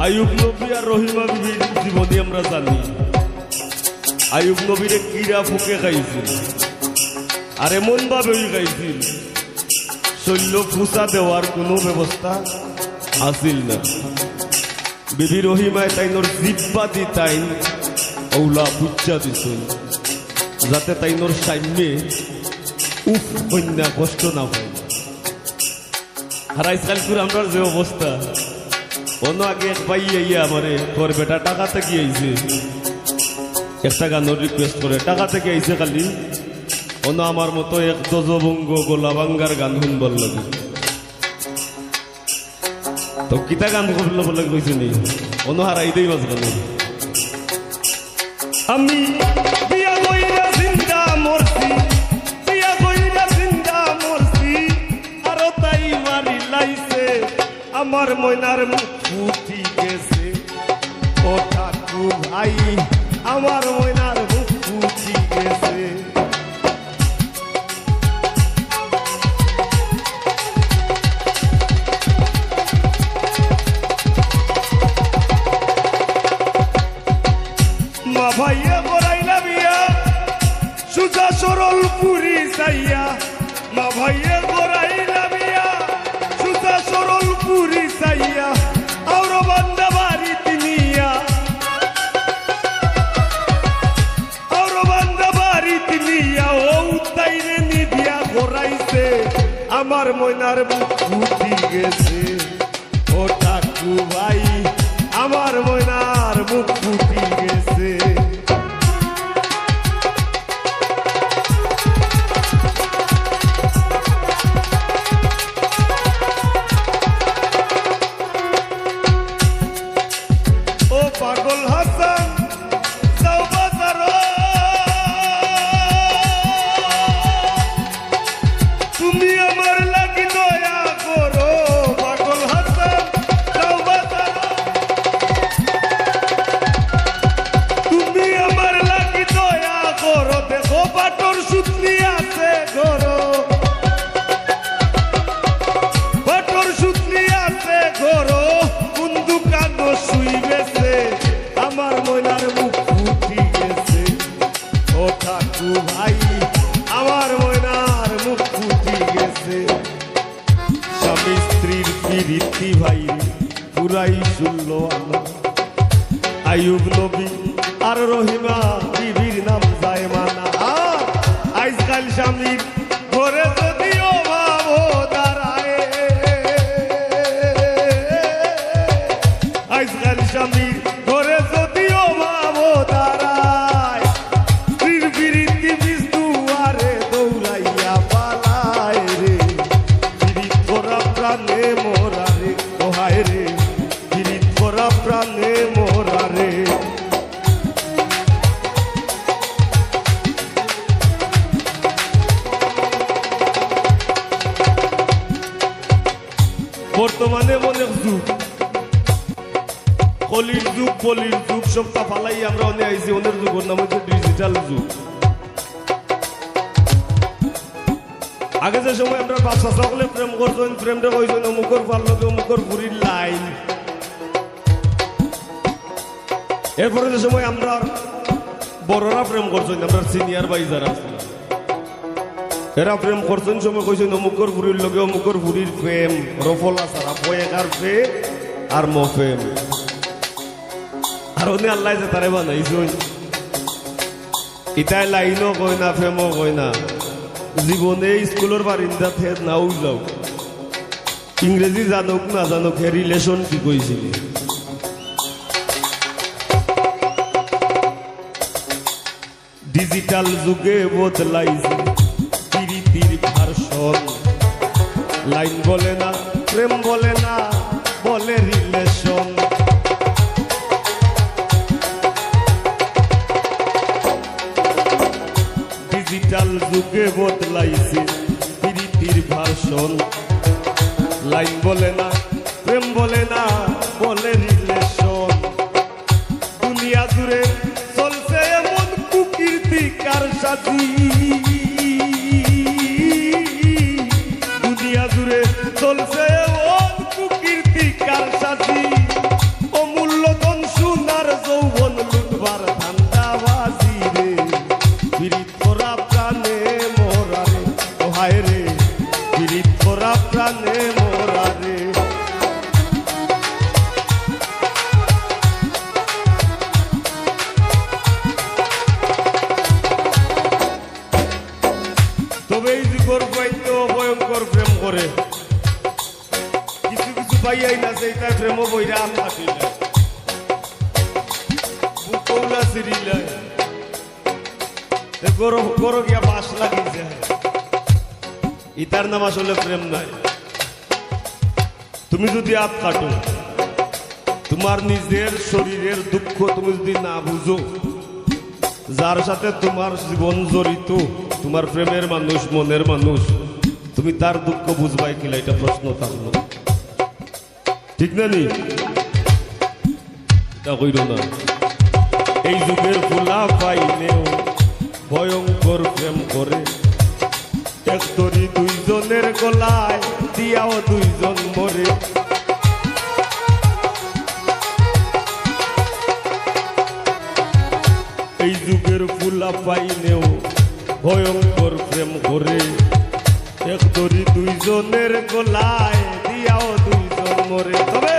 আয়ুব নবী আর রহিমা বিবির জীবনী আমরা জানি আয়ুব নবীরে কিরা ফুকে খাইছিল আর এমন ভাবে খাইছিল শৈল্য ফুসা দেওয়ার কোনো ব্যবস্থা আসিল না বিবি রহিমায় তাইনোর জিব্বা দি তাইন ওলা বুচ্চা দিছিল যাতে তাইনোর সাইমে উফ কন্যা কষ্ট না হয় আর আজকাল করে আমরা যে অবস্থা অন্য আগে এক ভাই আইয়া আমারে তোর বেটা টাকা থেকে আইছে একটা গানের রিকোয়েস্ট করে টাকা থেকে আইছে খালি অন্য আমার মতো এক দজবঙ্গ গোলাবাঙ্গার গান শুনবার লাগে তো কিতা গান করলে বলে কইছে নি অন্য হারাই দেই বাজ গান আমি বিয়া কইরা জিন্দা মরছি বিয়া কইরা জিন্দা মরছি আর তাই মারি লাইছে আমার ময়নার মুখ ফুটি গেছে ও ঠাকু ভাই আমার ময়নার মুখ ফুটি গেছে মা ভাইয়া বড়াইলা বিয়া সুজা সরল পুরি চাইয়া মা ভাইয়া বড়াইলা বিয়া সুজা সরল পুরি চাইয়া আর বান্দা বাড়ি তিনিয়া আর বান্দা বাড়ি তিনিয়া ও তাইরে নিদিয়া ঘোরাইছে আমার ময়নার মুখ ফুটি গেছে ও ঠাকু ভাই আমার ময়নার মুখ ফুটি গেছে ও পাগল হাসান যাও বাজারো তুমি আমার লাগি দয়া করো পাগল হাসান যাও বাজারো তুমি আমার লাগি দয়া করো দেখো বাটর সুতলি আছে ঘরো বাটর সুতলি আছে ঘরো কোন দোকানো শুইবেছে আমার ময়নার মুখ ফুটি গেছে ও ঠাকু ভাই আমার ময়নার মুখ ফুটি গেছে স্বামী স্ত্রীর পিরিতি ভাই পুরাই 16 আনা আয়ুব নবী আর রহিমা বিবির নাম জায়মানা আজকাল স্বামীর ঘরে যদিও ভাবো দাঁড়ায় আজকাল স্বামীর ঘরে যদিও ভাবো দাঁড়ায় স্ত্রীর বিরিতি বীজ দুয়ারে দৌড়াইয়া পালায় রে পিরিত করা প্রাণে মোরা রে ও হায় রে পিরিত করা প্রাণে মোরা রে বর্তমানে মনে যুগ কলির যুগ সবটা ফালাই আমরা অনেক আইছি ওদের যুগের নাম হচ্ছে ডিজিটাল যুগ আগে যে সময় আমরা বাচ্চা সকলে প্রেম করছেন প্রেমটা কইছেন অমুকর ভাল লগে অমুকর পুরীর লাইন এরপরে যে সময় আমরা বড়রা প্রেম করছেন আমরা সিনিয়র ভাই যারা এরা প্রেম করছেন সময় কইছেন অমুকর ফুরির লগে অমুকর ফুরির প্রেম রফলা সারা পয়েকার পে আর মফেম আর ওনে আল্লাহ যে তারে বানাইছুন ইতাই লাইনও কয় না ফেমও কয় না জীবনে স্কুলের বারিন্দা থেত নাও যাও ইংরেজি জানুক না জানুক হে রিলেশন কি কইছিল ডিজিটাল যুগে বদলাইছে প্রীতির ভার্সন লাইন বলে না প্রেম বলে না বলে রিলেশন ডিজিটাল যুগে বদলাইছে প্রীতির ভার্সন লাইন বলে না প্রেম বলে না বলে রিলেশন দুনিয়া জুড়ে চলছে এমন কুকীর্তি কার সাথী দুনিয়া জুড়ে চলছে এমন কুকীর্তি কার সাথী অমূল্য ধন সোনার যৌবন লুটবার ধান্দাবাজি রে পিরিত করা প্রাণে মোরা রে ও হায় রে পিরিত করা প্রাণে মোরা রে তবে এই যুগর পাইত ভয়ঙ্কর প্রেম করে কিছু কিছু পাইয়াই না সেই তাই প্রেম বইরা আম কাটিলে বুকৌলা সিরিলে গরম গরম গিয়া বাস লাগিছে ইতার নাম আসলে প্রেম নাই তুমি যদি আপ কাটো তোমার নিজের শরীরের দুঃখ তুমি যদি না বুঝো যার সাথে তোমার জীবন জড়িত তোমার প্রেমের মানুষ মনের মানুষ তুমি তার দুঃখ বুঝবাই কিনা এটা প্রশ্ন থাকলো ঠিক না নি এটা কইল না এই যুগের ফুলা পাইলেও ভয়ঙ্কর প্রেম করে এক তরি দুইজনের গলায় দিয়াও দুইজন মরে এই যুগের ফুলা পাইলেও ভয়ঙ্কর প্রেম করে এক তরি দুইজনের গলায় দিয়াও দুইজন মরে তবে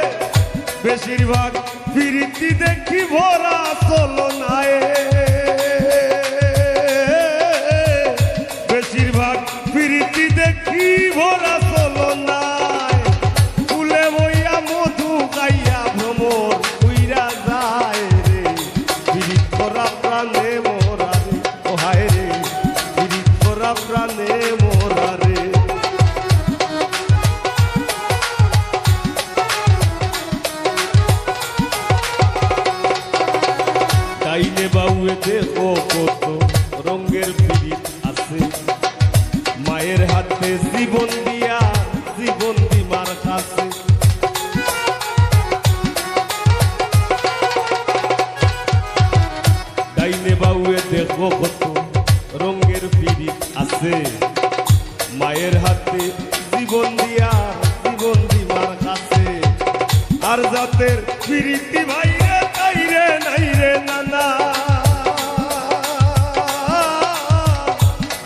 বেশিরভাগ ফিরিতি দেখি ভরা চলনায় বেশিরভাগ ফিরিতি দেখি ভরা চলনায় ফুলে বইয়া মধু গাইয়া ভ্রমর উইরা যায় রে ফিরিত করা প্রাণে মোরা রে ও হায় রে ফিরিত করা প্রাণে মোরা রে ডাইনে বাউয়ে দেখো কত রঙের পিরিত আছে মায়ের হাতে জীবন দিয়া জীবন দিমার কাছে ডাইনে বাউয়ে দেখো কত রঙের পিরিত আছে মায়ের হাতে জীবন দিয়া জীবন দিমার কাছে আর জাতের পিরিতি ভাইরে তাইরে নাই রে নানা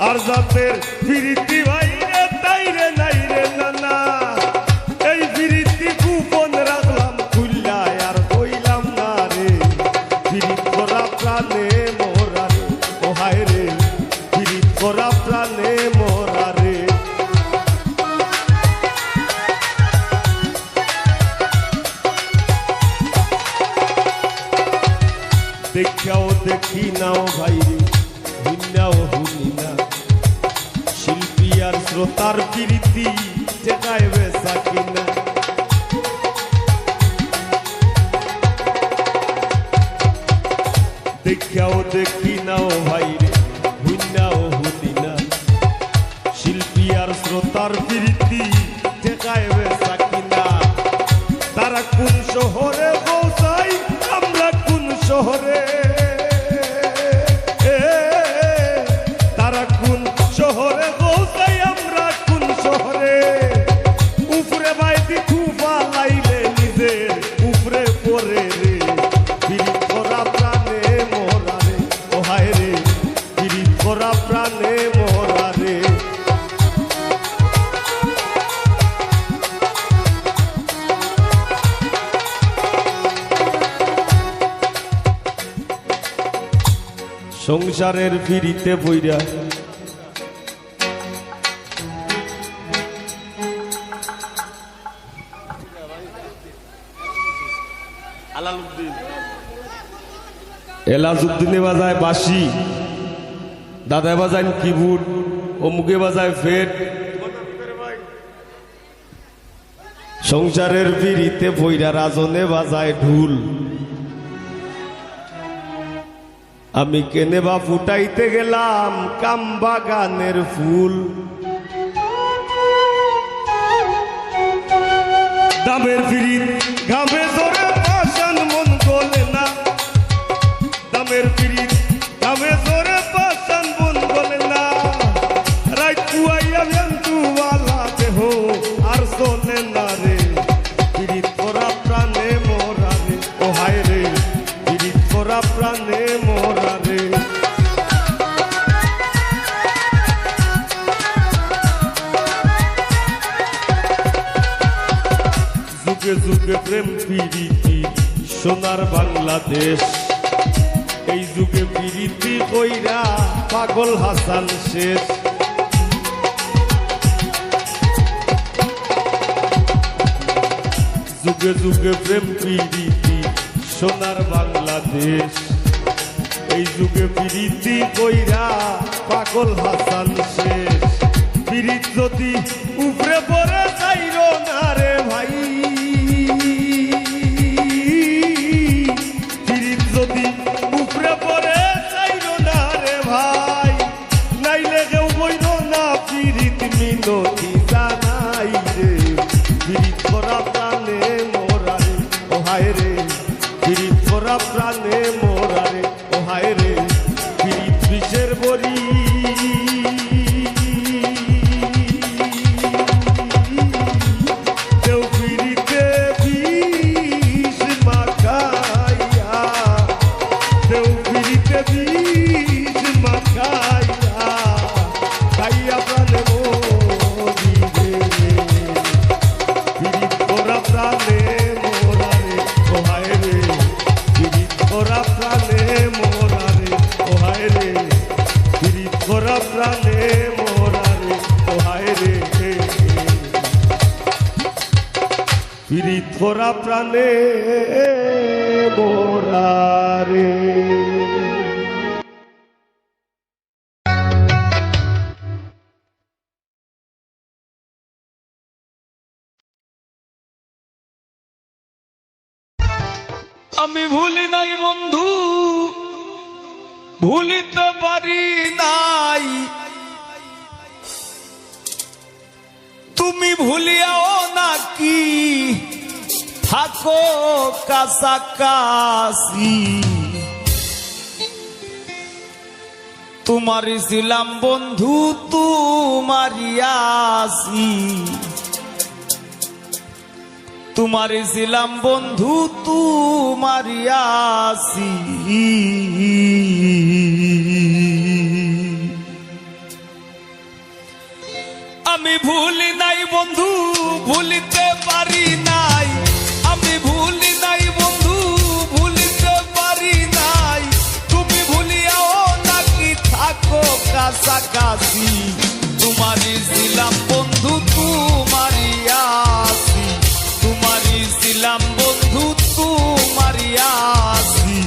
আর জাতের পিরিতি ভাইরে তাইরে নাই রে নানা এই পিরিতি গোপন রাখলাম খুললায় আর কইলাম না রে পিরিত করা প্রাণে মোরা রে ও হায় রে পিরিত করা প্রাণে মোরা রে দেখাও দেখি নাও ভাইরে হুইনাও হুনি না শিল্পী আর শ্রোতার প্রীতি যেটায় বেসা কিনা দেখাও দেখি নাও ভাইরে হুইনাও হুনি না শিল্পী আর শ্রোতার প্রীতি যেটায় বেসা কিনা তারা কোন শহরে পৌঁছাই আমরা কোন শহরে তারা কোন শহরে পৌঁছাই আমরা কোন শহরে উপরে বাইতি খুফা লাইলে নিজের উপরে পরে রে পিরিত করা প্রাণে মোরা রে ও হায় রে পিরিত করা প্রাণে মোরা রে সংসারের ফিরিতে বইরা এলাজউদ্দিনে বাজায় বাঁশি, দাদায় বাজায় কিবোর্ড, অমুকে বাজায় ফেট। সংসারের বিড়িতে বইরা রাজনে বাজায় ঢুল। আমি কেনে বা ফুটাইতে গেলাম কাম বাগানের ফুল। দামের ফিরিত ঘামে জোরে পাশান মন গলে না। দামের ফিরিত ঘামে জোরে পাশান মন গলে না। রাত কুয়াইয়া বেন্তুওয়ালা দেহ আর চলে না রে। ফিরিত করা প্রাণে মোরা রে, ও হায় রে ফিরিত করা প্রাণে মোরা রে। যুগে যুগে প্রেম প্রীতি সোনার বাংলাদেশ। এই যুগে প্রীতি কইরা পাগল হাসান শেষ। যুগে যুগে প্রেম প্রীতি সোনার বাংলাদেশ। এই যুগে প্রীতি কইরা পাগল হাসান শেষ। প্রীত যদি উপরে পড়ে যাইর না রে ভাই। প্রীত যদি উপরে পড়ে যাইর না রে ভাই। নাইলে কেউ বইল না প্রীত মিনতি জানাই রে। প্রীত করা প্রাণে মোরা রে, ও হায় রে প্রীত করা প্রাণে মোরা রে, ও হায় রে প্রীত বিষের বরি। কেউ প্রীতে বিষ মাখাইয়া, কেউ প্রীতে বিষ মাখাইয়া খাইয়া প্রাণে মরি রে। প্রীত করা প্রাণে মোরা রে, ও হায় রে প্রীত করা প্রাণে মোরা রে, ও হায় রে প্রীত করা প্রাণে মোরা রে, ও হায় রে প্রীত করা প্রাণে মোরা রে। আমি ভুলি নাই বন্ধু, ভুলিতে পারি নাই। তুমি ভুলিয়াও নাকি থাকো কাছাকাছি। তোমারই ছিলাম বন্ধু, তোমারই আসি। তোমারই ছিলাম বন্ধু, তোমারই আসি। আমি ভুলি নাই বন্ধু, ভুলিতে পারি নাই। আমি ভুলি নাই বন্ধু, ভুলিতে পারি নাই। তুমি ভুলিয়াও নাকি থাকো কাছাকাছি। তোমারই ছিলাম বন্ধু, তোমারই আসি। তোমারই ছিলাম বন্ধু, তোমারই আসি।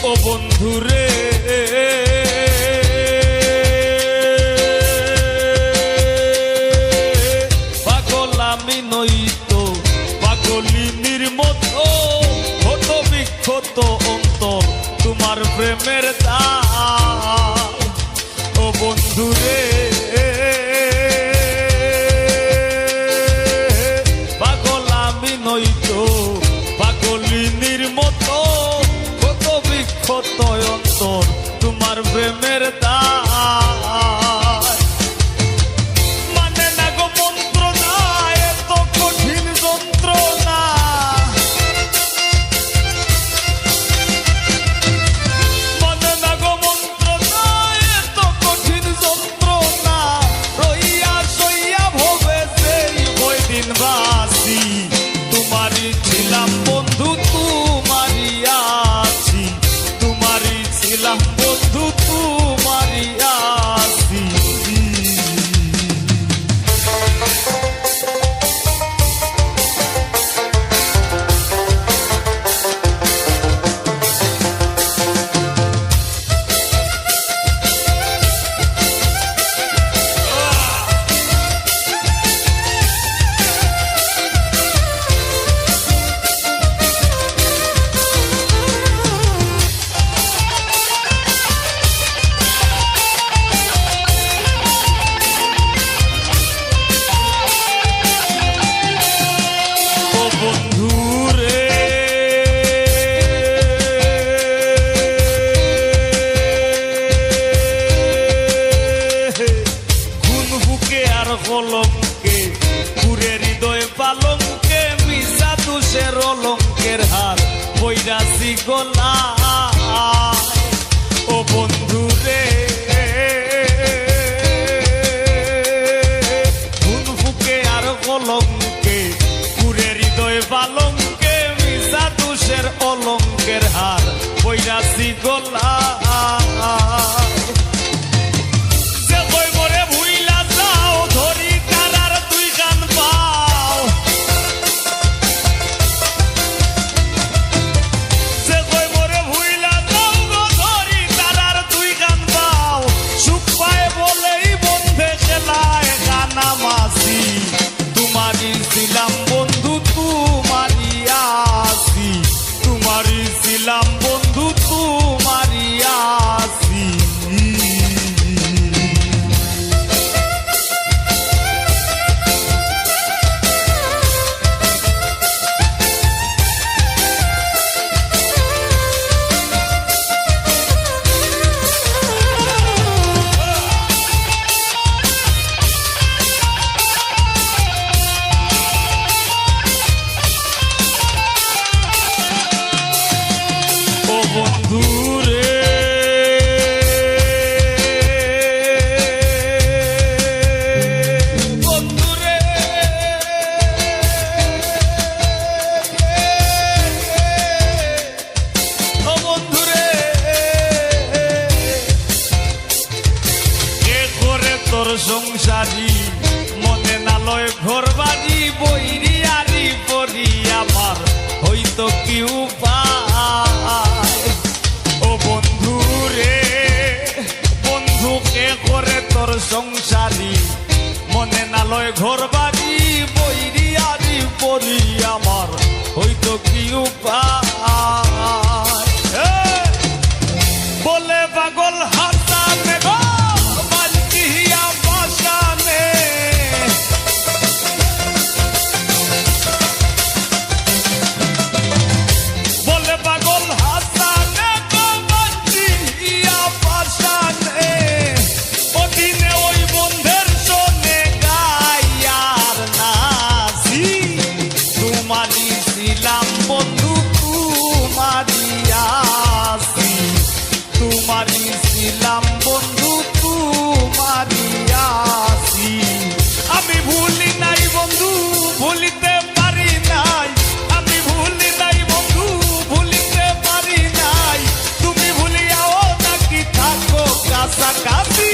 ও বন্ধুরে পাগল আমি নইতো, পাগলিনীর মতো হত বিক্ষত অন্তর তোমার প্রেমের দাম। ও বন্ধুরে পাগল আমি নইতো, প্রেমের দায় মানে না গো মন্ত্রণা এত কঠিন যন্ত্রণা মানে না গো মন্ত্রণা এত কঠিন যন্ত্রণা রইয়া সইয়া ভবে সেই ওই দিন বাসি তোমারই ছিলাম বন্ধু তোমারই আছি তোমারই ছিলাম বন্ধু তোমারই আছি কলঙ্কে পুরে হৃদয় পালঙ্কে মিশা তুষের অলঙ্কের হার বৈরাসি গলা ও বন্ধু রে খুন ফুকে আর কলঙ্কে পুরে হৃদয় পালঙ্কে মিশা তুষের অলঙ্কের হার বৈরাসি গলা ছিলাম বন্ধু তোমারই আছি তোমারই ছিলাম বন্ধু তোমারই আছি বন্ধুরে বন্ধুরে ও বন্ধুরে কে করে তোর সংসারী মনে না লয় ঘর বাড়ি বইরি আরি পরি আমার হইতো কি উপায় ও বন্ধু রে বন্ধু কে করে তোর সংসারী মনে না লয় ঘর বাড়ি বইরি আরি পরি আমার হইতো কি উপায় বলে পাগল হাসানে গো বালকিয়া বাসানে বলে পাগল হাসানে গো বালকিয়া বাসানে ওদিনে ওই বন্ধের শোনে গায়ার নাসি তোমারই ছিলাম বন্ধু তোমারই আছি তোমারই ছিলাম বন্ধু তোমারই আছি আমি ভুলি নাই বন্ধু ভুলিতে পারি নাই আমি ভুলি নাই বন্ধু ভুলিতে পারি নাই তুমি ভুলিয়াও নাকি থাকো কাছাকাছি